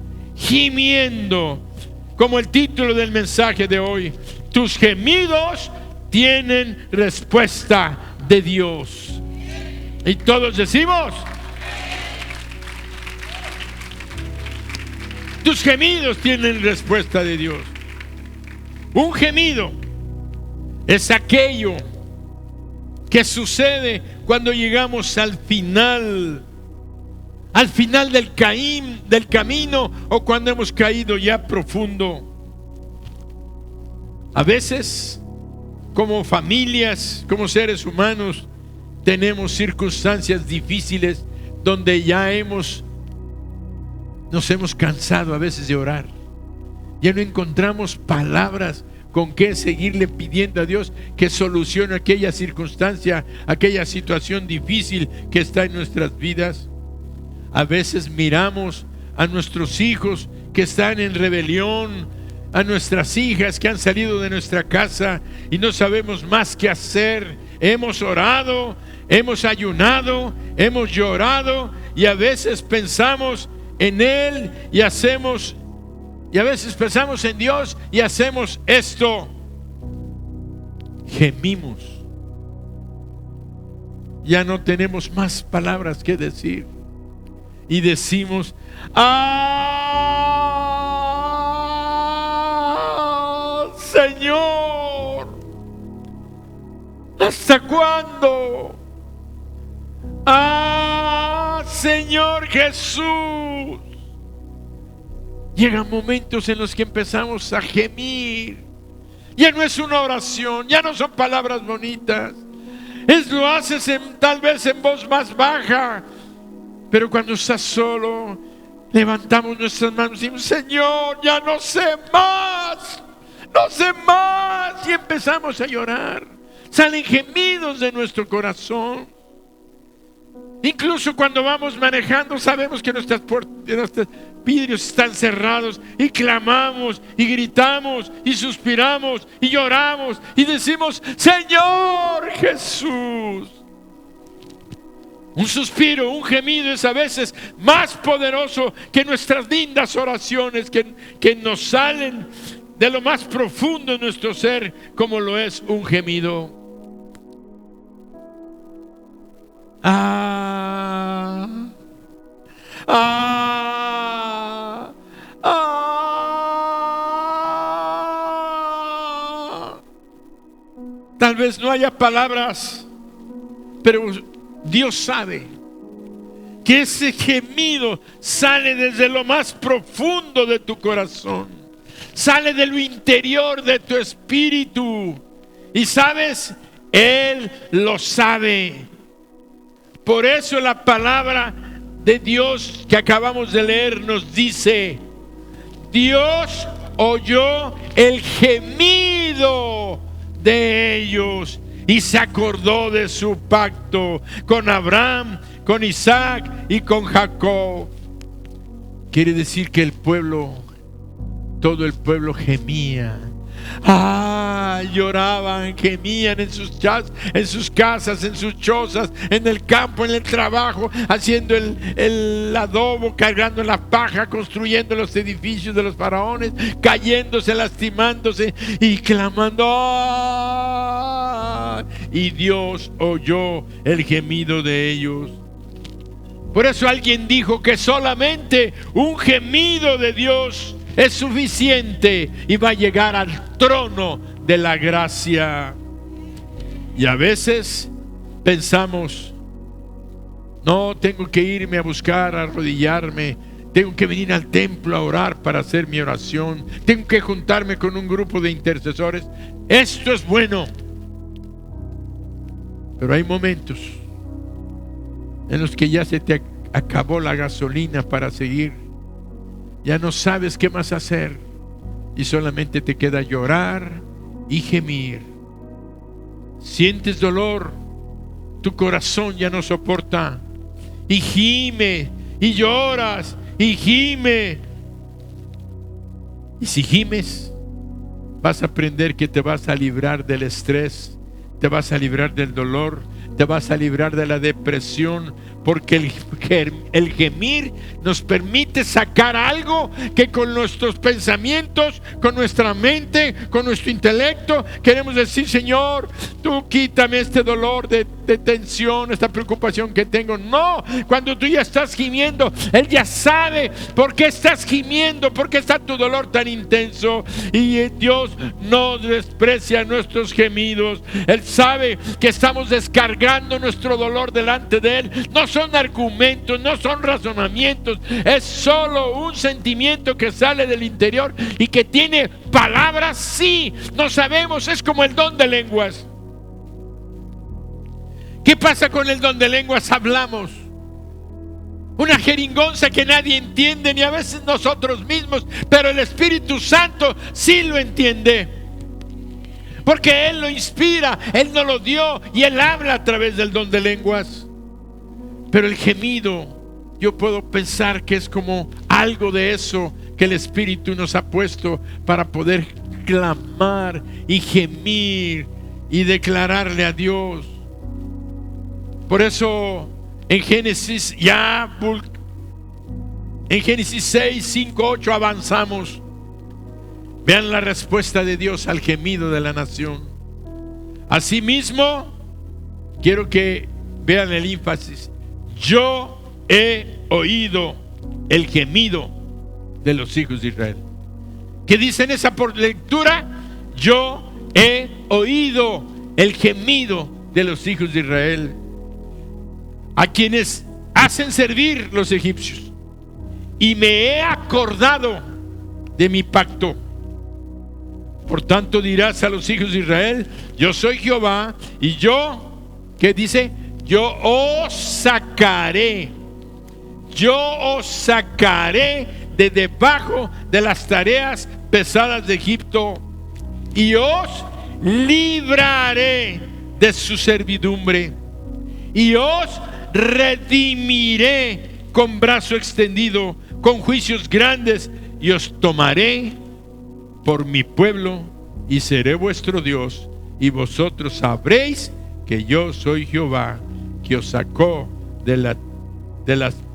como el título del mensaje de hoy: tus gemidos tienen respuesta de Dios. Y todos decimos: tus gemidos tienen respuesta de Dios. Un gemido es aquello que sucede cuando llegamos al final del camino, o cuando hemos caído ya profundo. A veces, como familias, como seres humanos, tenemos circunstancias difíciles donde ya nos hemos cansado a veces de orar. Ya no encontramos palabras con que seguirle pidiendo a Dios que solucione aquella circunstancia, aquella situación difícil que está en nuestras vidas. A veces miramos a nuestros hijos que están en rebelión, a nuestras hijas que han salido de nuestra casa y no sabemos más qué hacer. hemos orado, hemos ayunado, hemos llorado, y a veces pensamos en Él y hacemos, y a veces pensamos en Dios y hacemos esto: gemimos. Ya no tenemos más palabras que decir y decimos: Señor, ¿hasta cuándo? Señor Jesús. Llegan momentos en los que empezamos a gemir. Ya no es una oración, ya no son palabras bonitas. Lo haces tal vez en voz más baja, pero cuando estás solo, levantamos nuestras manos y decimos: Señor, ya no sé más, no sé más. Y empezamos a llorar. Salen gemidos de nuestro corazón. Incluso cuando vamos manejando, sabemos que nuestros vidrios están cerrados, y clamamos, y gritamos, y suspiramos, y lloramos, y decimos: Señor Jesús. Un suspiro, un gemido es a veces más poderoso que nuestras lindas oraciones que nos salen de lo más profundo de nuestro ser, como lo es un gemido. Tal vez no haya palabras, pero Dios sabe que ese gemido sale desde lo más profundo de tu corazón, sale de lo interior de tu espíritu. Y sabes, Él lo sabe. Por eso la palabra de Dios que acabamos de leer nos dice: Dios oyó el gemido de ellos y se acordó de su pacto con Abraham, con Isaac y con Jacob. Quiere decir que el pueblo, todo el pueblo gemía. Lloraban, gemían en sus casas, en sus chozas, en el campo, en el trabajo, haciendo el adobo, cargando la paja, construyendo los edificios de los faraones, cayéndose, lastimándose y clamando. Y Dios oyó el gemido de ellos. Por eso alguien dijo que solamente un gemido de Dios es suficiente y va a llegar al trono de la gracia. Y a veces pensamos: no, tengo que irme a buscar, a arrodillarme, tengo que venir al templo a orar para hacer mi oración, tengo que juntarme con un grupo de intercesores. Esto es bueno, pero hay momentos en los que ya se te acabó la gasolina para seguir. Ya no sabes qué más hacer y solamente te queda llorar y gemir. Sientes dolor, tu corazón ya no soporta y gime y lloras y gime. Y si gimes, vas a aprender que te vas a librar del estrés, te vas a librar del dolor, te vas a librar de la depresión, porque el gemir nos permite sacar algo que con nuestros pensamientos, con nuestra mente, con nuestro intelecto queremos decir: Señor, tú quítame este dolor de tensión, esta preocupación que tengo. No, cuando tú ya estás gimiendo, Él ya sabe por qué estás gimiendo, por qué está tu dolor tan intenso. Y Dios no desprecia nuestros gemidos. Él sabe que estamos descargando nuestro dolor delante de Él. No son argumentos, no son razonamientos, es solo un sentimiento que sale del interior y que tiene palabras. Sí, no sabemos, es como el don de lenguas. ¿Qué pasa con el don de lenguas? Hablamos una jeringonza que nadie entiende, ni a veces nosotros mismos, pero el Espíritu Santo sí lo entiende, porque Él lo inspira, Él nos lo dio y Él habla a través del don de lenguas. Pero el gemido, yo puedo pensar que es como algo de eso que el Espíritu nos ha puesto para poder clamar y gemir y declararle a Dios. Por eso en Génesis 6, 5, 8 avanzamos. Vean la respuesta de Dios al gemido de la nación. Asimismo, quiero que vean el énfasis. Yo he oído el gemido de los hijos de Israel. ¿Qué dice en esa por lectura? Yo he oído el gemido de los hijos de Israel, a quienes hacen servir los egipcios, y me he acordado de mi pacto. Por tanto dirás a los hijos de Israel: yo soy Jehová, y yo, ¿qué dice? Yo os sacaré de debajo de las tareas pesadas de Egipto, y os libraré de su servidumbre, y os redimiré con brazo extendido, con juicios grandes, y os tomaré por mi pueblo, y seré vuestro Dios, y vosotros sabréis que yo soy Jehová, que os sacó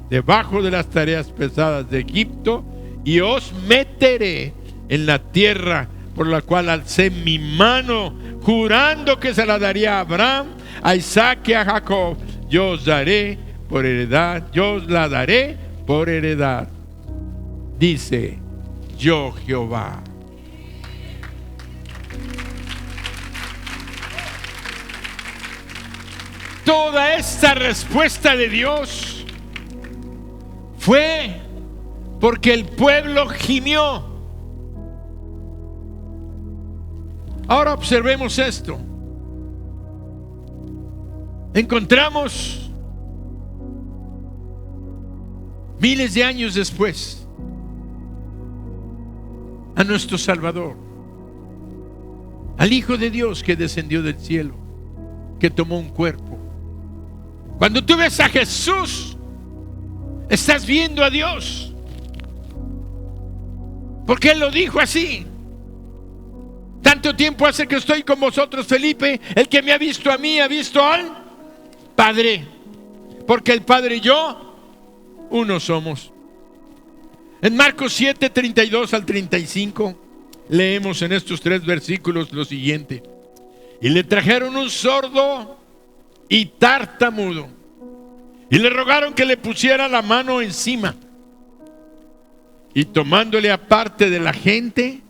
debajo de las tareas pesadas de Egipto, y os meteré en la tierra por la cual alcé mi mano, jurando que se la daría a Abraham, a Isaac y a Jacob. Yo os daré por heredad, yo os la daré por heredad, dice yo Jehová. Toda esta respuesta de Dios fue porque el pueblo gimió. Ahora observemos esto. Encontramos miles de años después a nuestro Salvador, al Hijo de Dios que descendió del cielo, que tomó un cuerpo. Cuando tú ves a Jesús, estás viendo a Dios, porque Él lo dijo así: tanto tiempo hace que estoy con vosotros, Felipe, el que me ha visto a mí ha visto al Padre, porque el Padre y yo uno somos. En Marcos 7, 32 al 35 leemos en estos 3 versículos lo siguiente: y le trajeron un sordo y tartamudo, y le rogaron que le pusiera la mano encima, y tomándole aparte de la gente,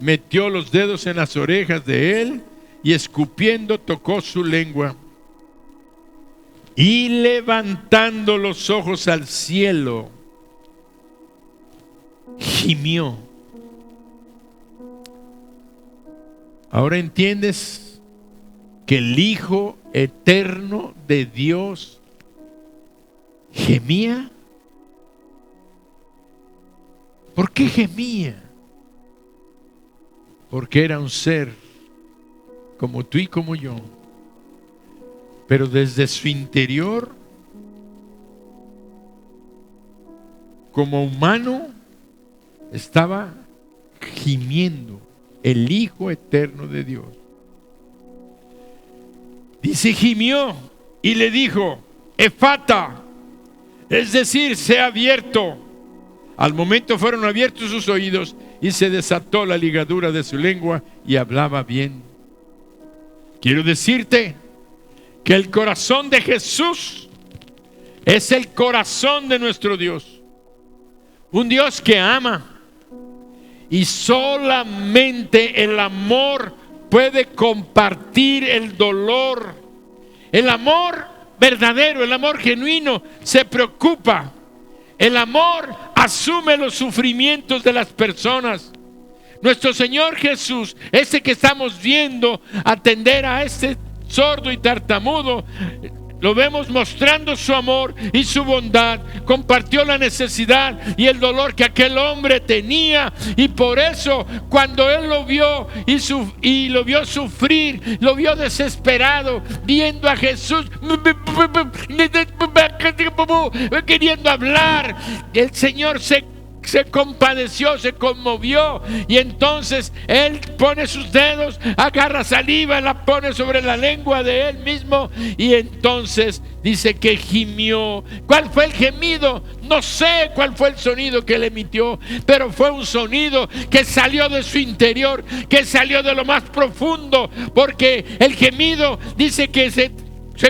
metió los dedos en las orejas de él, y escupiendo tocó su lengua, y levantando los ojos al cielo, gimió. Ahora entiendes que el Hijo eterno de Dios gemía. ¿Por qué gemía? Porque era un ser como tú y como yo, pero desde su interior, como humano, estaba gimiendo el Hijo eterno de Dios. Dice, gimió y le dijo: Efata, es decir, sea abierto. Al momento fueron abiertos sus oídos y se desató la ligadura de su lengua y hablaba bien. Quiero decirte que el corazón de Jesús es el corazón de nuestro Dios. Un Dios que ama, y solamente el amor puede compartir el dolor. El amor verdadero, el amor genuino, se preocupa. El amor asume los sufrimientos de las personas. Nuestro Señor Jesús, ese que estamos viendo atender a este sordo y tartamudo, lo vemos mostrando su amor y su bondad. Compartió la necesidad y el dolor que aquel hombre tenía, y por eso cuando él lo vio y lo vio sufrir, lo vio desesperado, viendo a Jesús queriendo hablar, el Señor se se compadeció, se conmovió, y entonces él pone sus dedos, agarra saliva, la pone sobre la lengua de él mismo, y entonces dice que gimió. ¿Cuál fue el gemido? No sé cuál fue el sonido que él emitió, pero fue un sonido que salió de su interior, que salió de lo más profundo, porque el gemido dice que se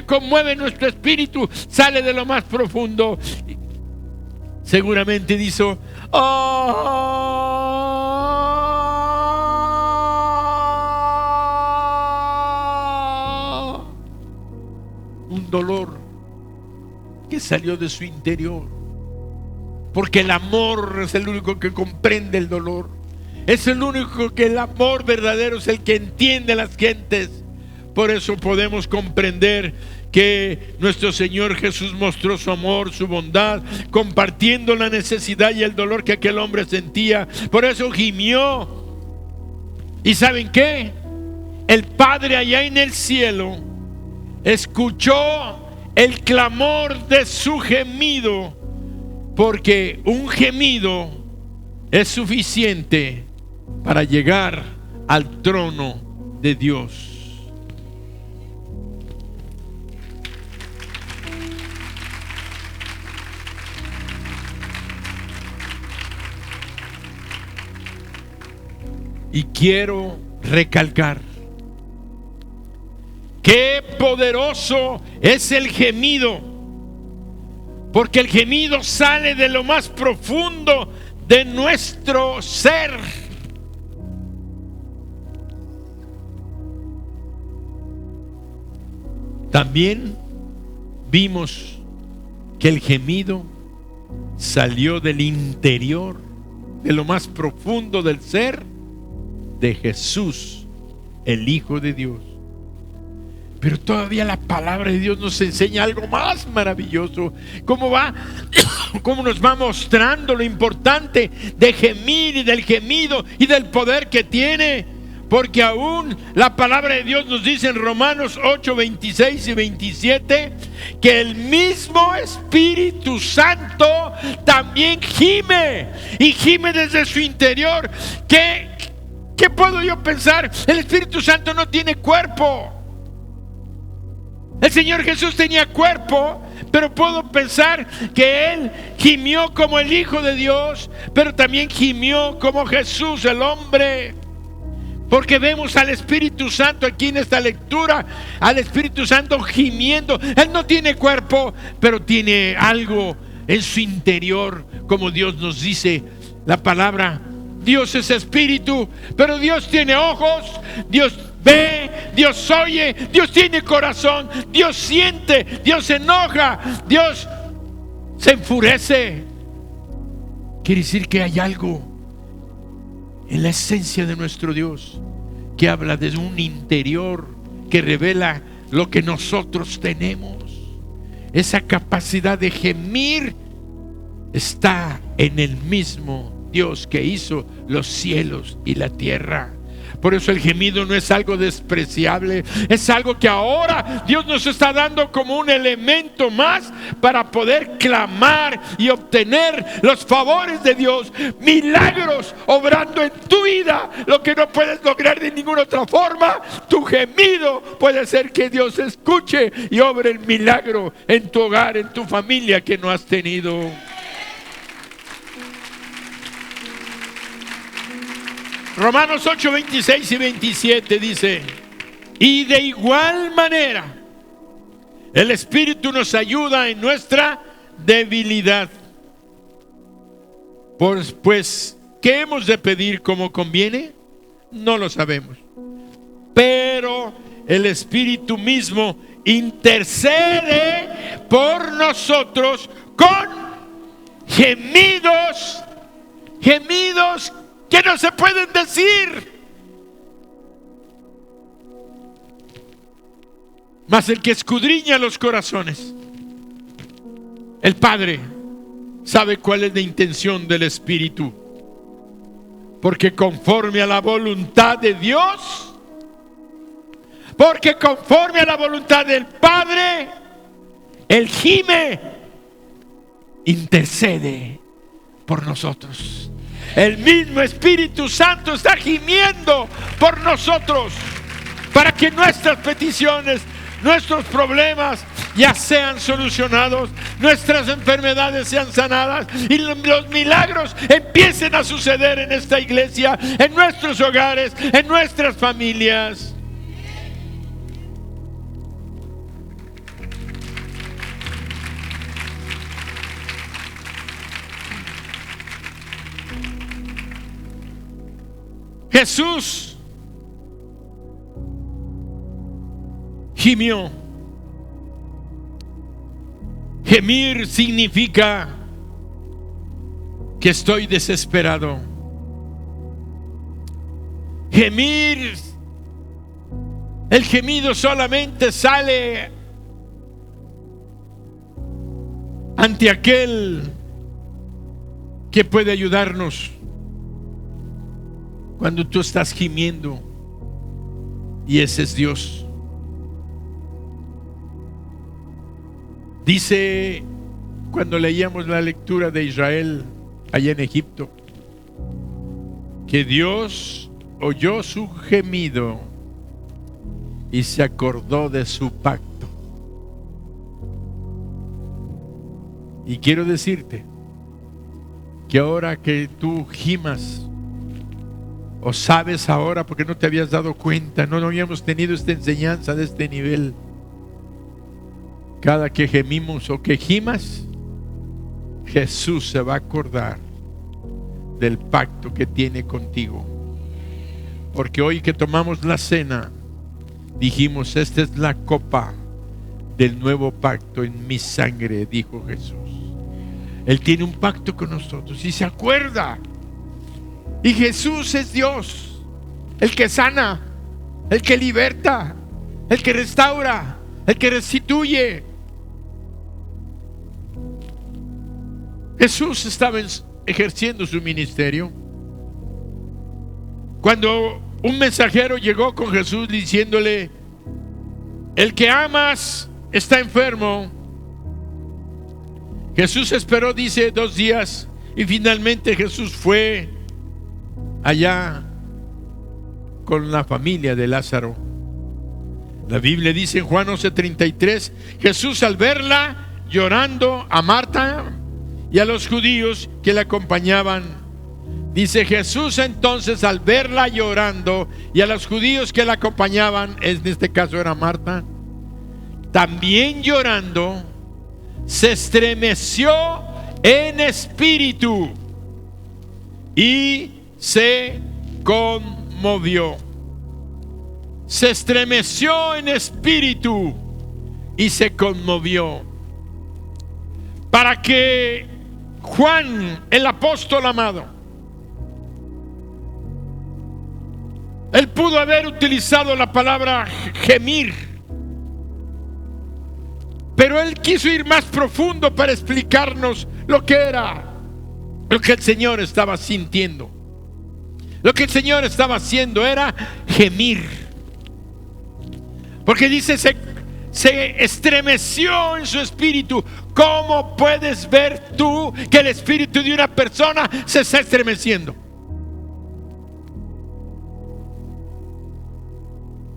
conmueve nuestro espíritu, sale de lo más profundo. Seguramente dijo: ¡oh! Un dolor que salió de su interior, porque el amor es el único que comprende el dolor. Es el único que el amor verdadero es el que entiende a las gentes. Por eso podemos comprender que nuestro Señor Jesús mostró su amor, su bondad, compartiendo la necesidad y el dolor que aquel hombre sentía. Por eso gimió. ¿Y saben qué? El Padre allá en el cielo escuchó el clamor de su gemido, porque un gemido es suficiente para llegar al trono de Dios. Y quiero recalcar: qué poderoso es el gemido, porque el gemido sale de lo más profundo de nuestro ser. También vimos que el gemido salió del interior, de lo más profundo del ser de Jesús, el Hijo de Dios. Pero todavía la palabra de Dios nos enseña algo más maravilloso. ¿Cómo nos va mostrando lo importante de gemir y del gemido y del poder que tiene? Porque aún la palabra de Dios nos dice en Romanos 8, 26 y 27 que el mismo Espíritu Santo también gime, y gime desde su interior. ¿Qué puedo yo pensar? El Espíritu Santo no tiene cuerpo. El Señor Jesús tenía cuerpo, pero puedo pensar que Él gimió como el Hijo de Dios, pero también gimió como Jesús, el hombre. Porque vemos al Espíritu Santo aquí en esta lectura, al Espíritu Santo gimiendo. Él no tiene cuerpo, pero tiene algo en su interior, como Dios nos dice la palabra. Dios es espíritu, pero Dios tiene ojos, Dios ve, Dios oye, Dios tiene corazón, Dios siente, Dios se enoja, Dios se enfurece. Quiere decir que hay algo en la esencia de nuestro Dios que habla de un interior, que revela lo que nosotros tenemos. Esa capacidad de gemir está en el mismo Dios que hizo los cielos y la tierra. Por eso el gemido no es algo despreciable, es algo que ahora Dios nos está dando como un elemento más para poder clamar y obtener los favores de Dios, milagros obrando en tu vida, lo que no puedes lograr de ninguna otra forma. Tu gemido puede hacer que Dios escuche y obre el milagro en tu hogar, en tu familia que no has tenido. Romanos 8, 26 y 27 dice: y de igual manera el Espíritu nos ayuda en nuestra debilidad. Pues, ¿qué hemos de pedir como conviene? No lo sabemos. Pero el Espíritu mismo intercede por nosotros con gemidos que no se pueden decir. Mas el que escudriña los corazones, el Padre, sabe cuál es la intención del Espíritu, porque conforme a la voluntad de Dios, porque conforme a la voluntad del Padre, Él gime, intercede por nosotros. El mismo Espíritu Santo está gimiendo por nosotros para que nuestras peticiones, nuestros problemas ya sean solucionados, nuestras enfermedades sean sanadas y los milagros empiecen a suceder en esta iglesia, en nuestros hogares, en nuestras familias. Jesús gimió. Gemir significa que estoy desesperado. Gemir, el gemido solamente sale ante aquel que puede ayudarnos. Cuando tú estás gimiendo, y ese es Dios. Dice, cuando leíamos la lectura de Israel allá en Egipto, que Dios oyó su gemido y se acordó de su pacto. Y quiero decirte que ahora que tú gimas, o sabes ahora porque no te habías dado cuenta, no habíamos tenido esta enseñanza de este nivel. Cada que gemimos o que gimas, Jesús se va a acordar del pacto que tiene contigo. Porque hoy que tomamos la cena, dijimos, esta es la copa del nuevo pacto en mi sangre, dijo Jesús. Él tiene un pacto con nosotros y se acuerda. Y Jesús es Dios, el que sana, el que liberta, el que restaura, el que restituye. Jesús estaba ejerciendo su ministerio cuando un mensajero llegó con Jesús diciéndole: el que amas está enfermo. Jesús esperó, dice, 2 días y finalmente Jesús fue allá con la familia de Lázaro. La Biblia dice en Juan 11:33, Jesús al verla llorando, a Marta y a los judíos que la acompañaban, dice Jesús entonces al verla llorando y a los judíos que la acompañaban, en este caso era Marta, también llorando, se estremeció en espíritu y se conmovió. Se estremeció en espíritu y se conmovió. Para que Juan, el apóstol amado, él pudo haber utilizado la palabra gemir, pero él quiso ir más profundo para explicarnos lo que era, lo que el Señor estaba sintiendo. Lo que el Señor estaba haciendo era gemir. Porque dice, se estremeció en su espíritu. ¿Cómo puedes ver tú que el espíritu de una persona se está estremeciendo?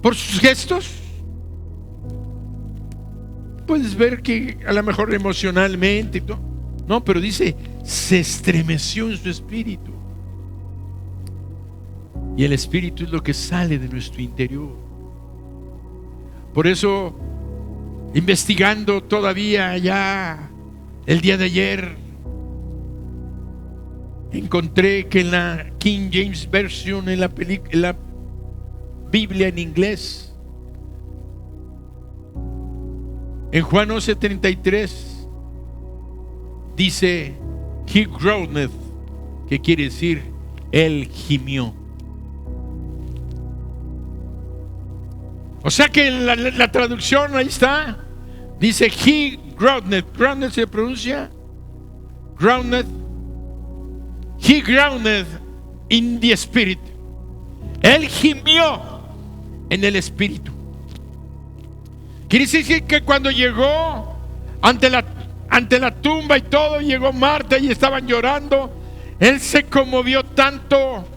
¿Por sus gestos? Puedes ver que a lo mejor emocionalmente y todo. No, pero dice, se estremeció en su espíritu. Y el espíritu es lo que sale de nuestro interior. Por eso, investigando todavía ya el día de ayer, encontré que en la King James Version, en la Biblia en inglés, en Juan 11:33 dice, He groaneth, que quiere decir, él gimió. O sea que la traducción ahí está, dice he groaneth. Groaneth se pronuncia groaneth. He groaneth in the spirit. Él gimió en el espíritu. Quiere decir que cuando llegó ante la tumba y todo, llegó Marta y estaban llorando, Él se conmovió tanto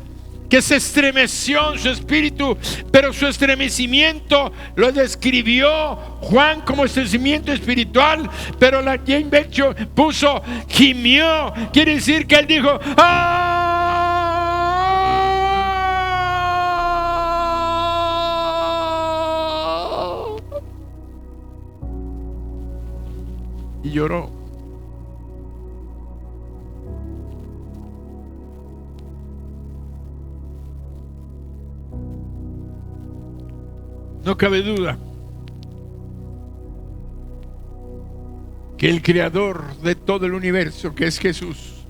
que se estremeció en su espíritu, pero su estremecimiento lo describió Juan como estremecimiento espiritual, pero la Jane Beccio puso gimió, quiere decir que él dijo ¡ah! Y lloró. No cabe duda que el creador de todo el universo, que es Jesús,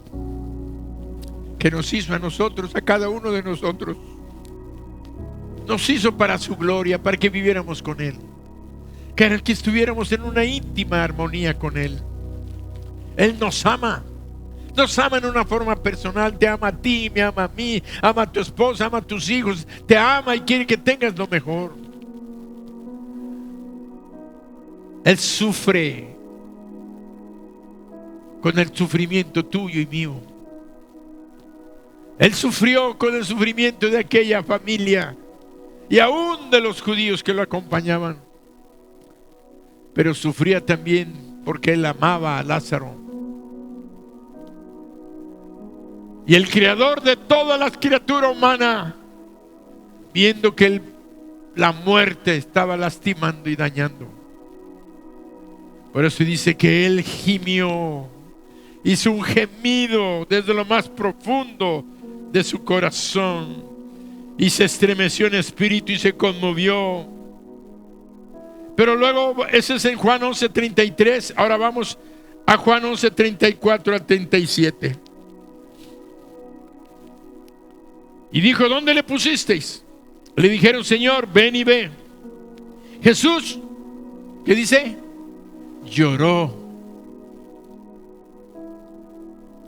que nos hizo a nosotros, a cada uno de nosotros, nos hizo para su gloria, para que viviéramos con Él, que estuviéramos en una íntima armonía con Él. Él nos ama en una forma personal, te ama a ti, me ama a mí, ama a tu esposa, ama a tus hijos, te ama y quiere que tengas lo mejor. Él sufre con el sufrimiento tuyo y mío. Él sufrió con el sufrimiento de aquella familia y aún de los judíos que lo acompañaban. Pero sufría también porque él amaba a Lázaro. Y el creador de toda la criatura humana, viendo que la muerte estaba lastimando y dañando, por eso dice que él gimió, hizo un gemido desde lo más profundo de su corazón y se estremeció en espíritu y se conmovió. Pero luego, ese es en Juan 11:33. Ahora vamos a Juan 11:34 al 37. Y dijo: ¿dónde le pusisteis? Le dijeron: Señor, ven y ve. Jesús, ¿qué dice? Lloró.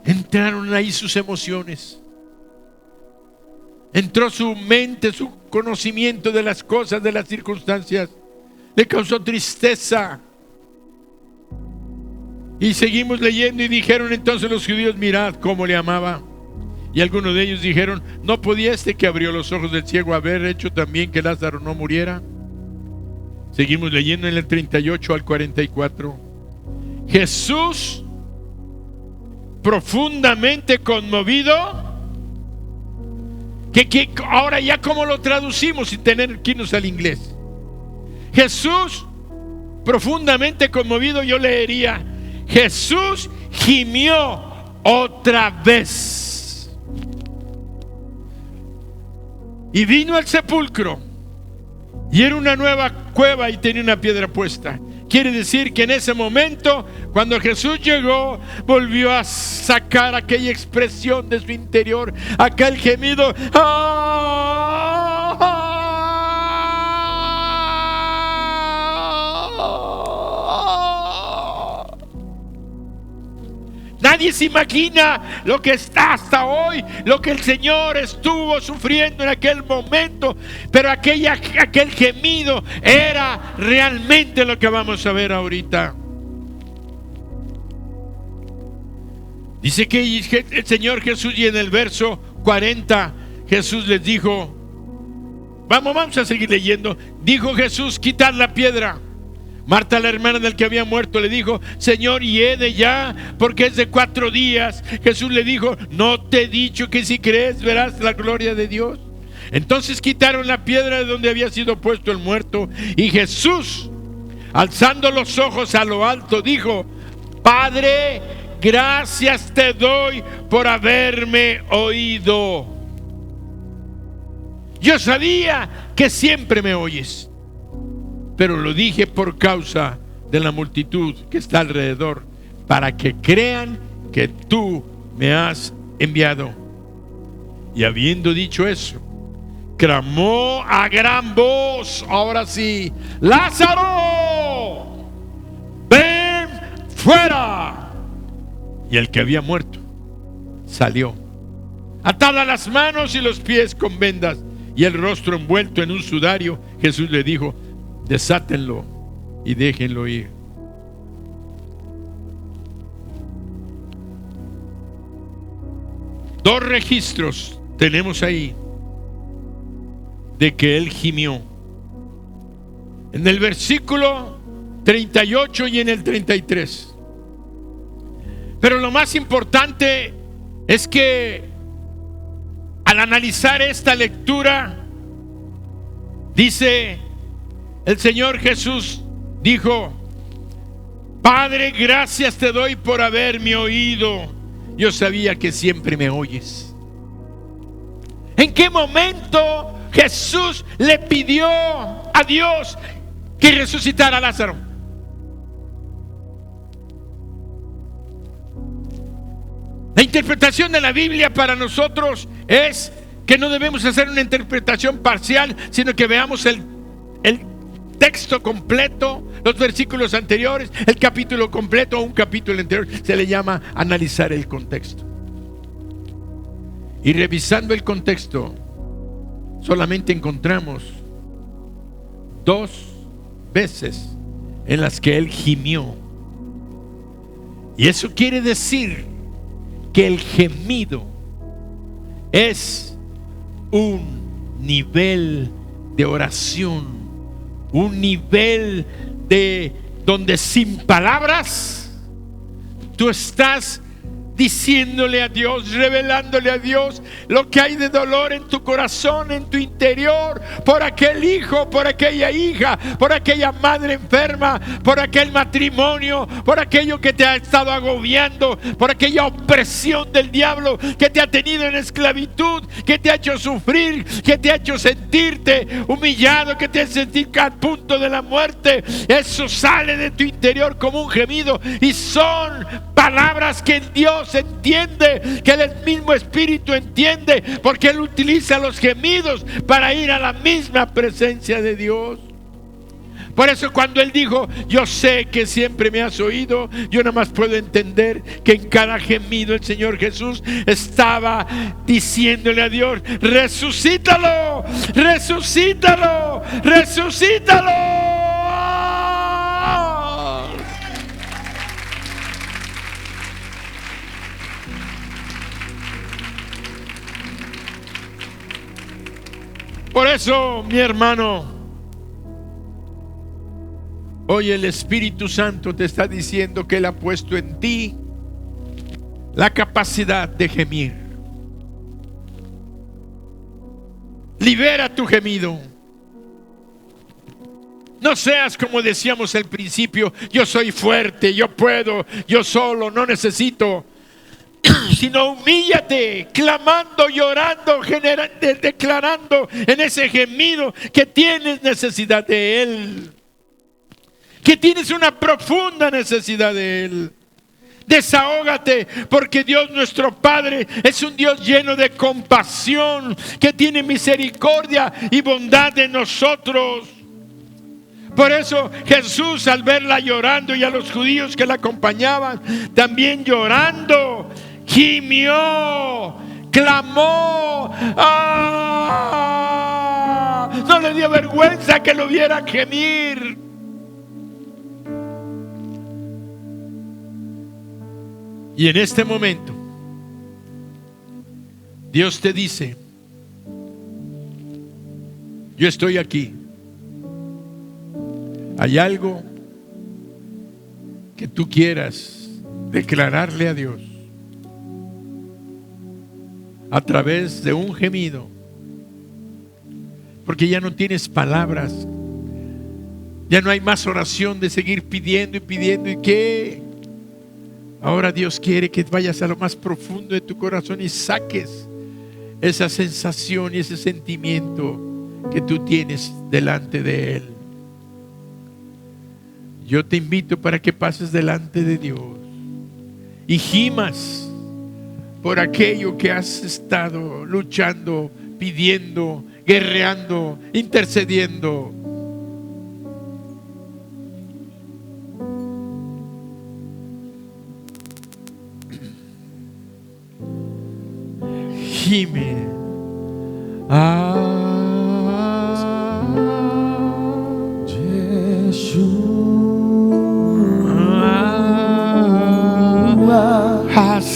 Entraron ahí sus emociones. Entró su mente, su conocimiento de las cosas, de las circunstancias. Le causó tristeza. Y seguimos leyendo y dijeron entonces los judíos: mirad cómo le amaba. Y algunos de ellos dijeron: ¿no podía este que abrió los ojos del ciego haber hecho también que Lázaro no muriera? Seguimos leyendo en el 38 al 44. Jesús, profundamente conmovido, que ahora ya como lo traducimos sin tener que irnos al inglés. Jesús, profundamente conmovido, yo leería: Jesús gimió otra vez. Y vino al sepulcro, y era una nueva cueva y tenía una piedra puesta. Quiere decir que en ese momento, cuando Jesús llegó, volvió a sacar aquella expresión de su interior, aquel gemido. Nadie se imagina lo que está hasta hoy, lo que el Señor estuvo sufriendo en aquel momento, pero aquel gemido era realmente lo que vamos a ver ahorita. Dice que el Señor Jesús, y en el verso 40 Jesús les dijo, vamos a seguir leyendo. Dijo Jesús: quitad la piedra. Marta, la hermana del que había muerto, le dijo: Señor, hiede ya, porque es de 4 días. Jesús le dijo: ¿no te he dicho que si crees verás la gloria de Dios? Entonces quitaron la piedra de donde había sido puesto el muerto. Y Jesús, alzando los ojos a lo alto, dijo: Padre, gracias te doy por haberme oído. Yo sabía que siempre me oyes, pero lo dije por causa de la multitud que está alrededor, para que crean que tú me has enviado. Y habiendo dicho eso, clamó a gran voz, ahora sí: ¡Lázaro, ven fuera! Y el que había muerto salió, atada las manos y los pies con vendas y el rostro envuelto en un sudario. Jesús le dijo: desátenlo y déjenlo ir. 2 registros tenemos ahí de que él gimió. En el versículo 38 y en el 33. Pero lo más importante es que al analizar esta lectura, dice el Señor Jesús, dijo: Padre, gracias te doy por haberme oído. Yo sabía que siempre me oyes. ¿En qué momento Jesús le pidió a Dios que resucitara a Lázaro? La interpretación de la Biblia para nosotros es que no debemos hacer una interpretación parcial, sino que veamos el texto completo, los versículos anteriores, el capítulo completo o un capítulo anterior. Se le llama analizar el contexto. Y revisando el contexto, solamente encontramos 2 veces en las que él gimió. Y eso quiere decir que el gemido es un nivel de oración, un nivel de donde sin palabras tú estás diciéndole a Dios, revelándole a Dios lo que hay de dolor en tu corazón, en tu interior, por aquel hijo, por aquella hija, por aquella madre enferma, por aquel matrimonio, por aquello que te ha estado agobiando, por aquella opresión del diablo que te ha tenido en esclavitud, que te ha hecho sufrir, que te ha hecho sentirte humillado, que te ha hecho sentir al punto de la muerte. Eso sale de tu interior como un gemido, y son palabras que Dios entiende, que el mismo Espíritu entiende, porque Él utiliza los gemidos para ir a la misma presencia de Dios. Por eso cuando Él dijo: yo sé que siempre me has oído, yo nada más puedo entender que en cada gemido el Señor Jesús estaba diciéndole a Dios: resucítalo, resucítalo, resucítalo. Por eso, mi hermano, hoy el Espíritu Santo te está diciendo que Él ha puesto en ti la capacidad de gemir. Libera tu gemido. No seas como decíamos al principio: yo soy fuerte, yo puedo, yo solo, no necesito. Sino humíllate, clamando, llorando, declarando en ese gemido que tienes necesidad de Él, que tienes una profunda necesidad de Él. Desahógate, porque Dios nuestro Padre es un Dios lleno de compasión, que tiene misericordia y bondad de nosotros. Por eso Jesús, al verla llorando, y a los judíos que la acompañaban también llorando, gimió, clamó. ¡Ah! No le dio vergüenza que lo vieran gemir. Y en este momento Dios te dice: yo estoy aquí. ¿Hay algo que tú quieras declararle a Dios a través de un gemido? Porque ya no tienes palabras, ya no hay más oración de seguir pidiendo y pidiendo. ¿Y qué? Ahora Dios quiere que vayas a lo más profundo de tu corazón y saques esa sensación y ese sentimiento que tú tienes delante de Él. Yo te invito para que pases delante de Dios y gimas por aquello que has estado luchando, pidiendo, guerreando, intercediendo. Gime.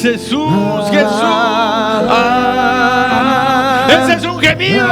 Jesús, Jesús, Ese es un gemido.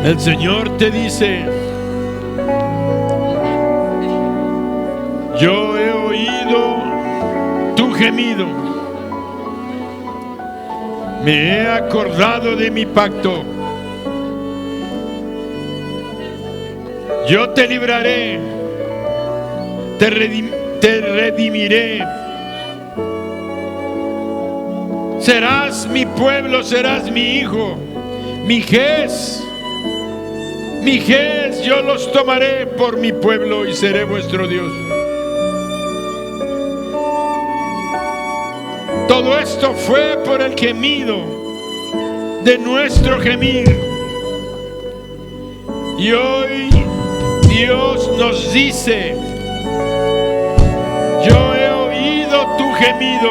El Señor te dice: yo he oído tu gemido, me he acordado de mi pacto. Yo te libraré, te redimiré. Serás mi pueblo, serás mi hijo, mi Jes, yo los tomaré por mi pueblo y seré vuestro Dios. Todo esto fue por el gemido de nuestro gemir. Y hoy Dios nos dice: yo he oído tu gemido.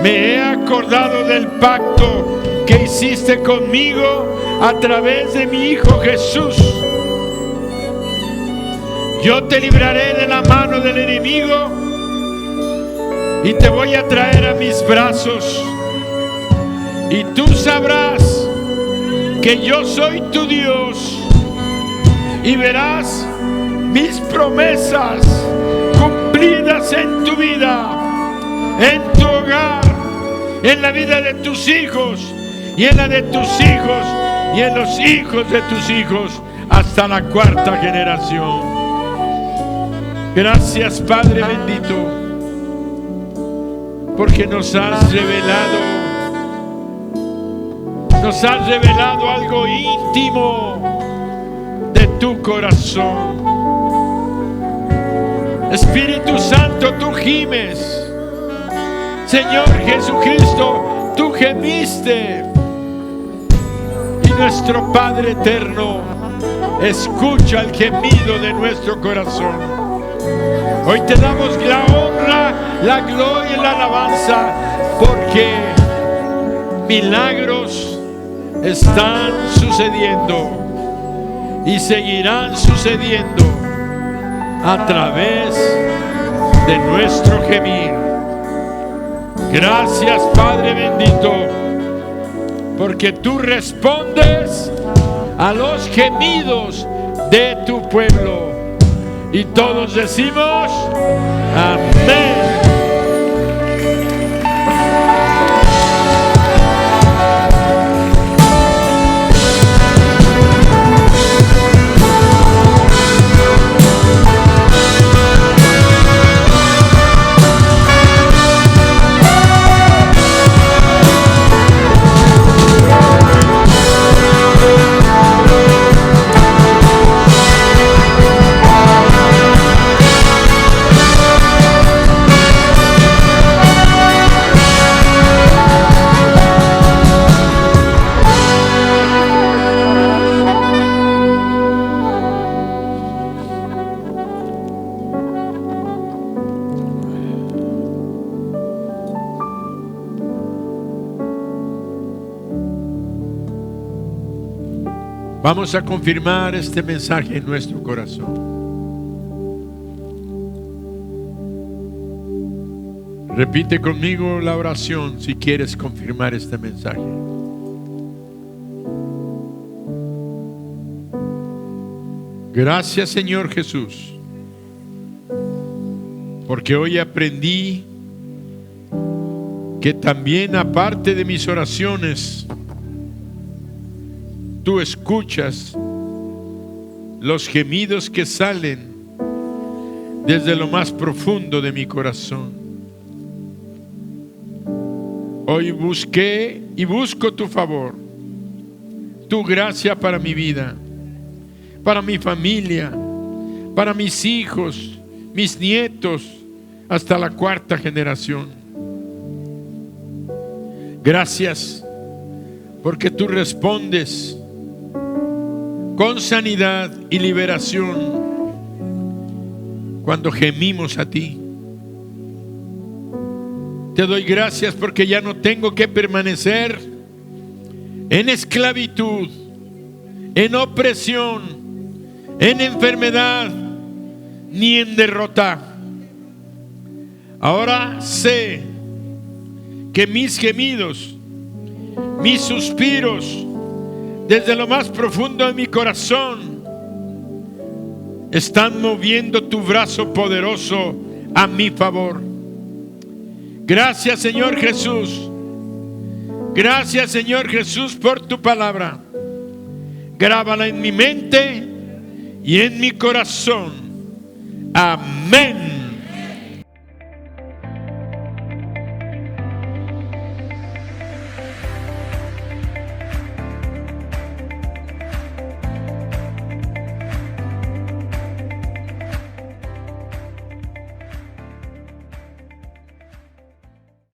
Me he acordado del pacto que hiciste conmigo a través de mi Hijo Jesús. Yo te libraré de la mano del enemigo y te voy a traer a mis brazos. Y tú sabrás que yo soy tu Dios y verás mis promesas cumplidas en tu vida, en tu hogar, en la vida de tus hijos y en la de tus hijos y en los hijos de tus hijos hasta la 4ª generación. Gracias, Padre bendito, porque nos has revelado algo íntimo de tu corazón. Espíritu Santo, tú gimes. Señor Jesucristo, tú gemiste. Y nuestro Padre eterno escucha el gemido de nuestro corazón. Hoy te damos la honra, la gloria y la alabanza, porque milagros están sucediendo y seguirán sucediendo a través de nuestro gemir. Gracias, Padre bendito, porque tú respondes a los gemidos de tu pueblo. Y todos decimos amén. Vamos a confirmar este mensaje en nuestro corazón. Repite conmigo la oración si quieres confirmar este mensaje. Gracias, Señor Jesús, porque hoy aprendí que también, aparte de mis oraciones, tú escuchas los gemidos que salen desde lo más profundo de mi corazón. Hoy busqué y busco tu favor, tu gracia para mi vida, para mi familia, para mis hijos, mis nietos, hasta la 4ª generación. Gracias, porque tú respondes con sanidad y liberación cuando gemimos a ti. Te doy gracias porque ya no tengo que permanecer en esclavitud, en opresión, en enfermedad, ni en derrota. Ahora sé que mis gemidos, mis suspiros, desde lo más profundo de mi corazón, están moviendo tu brazo poderoso a mi favor. Gracias, Señor Jesús. Gracias, Señor Jesús, por tu palabra. Grábala en mi mente y en mi corazón. Amén.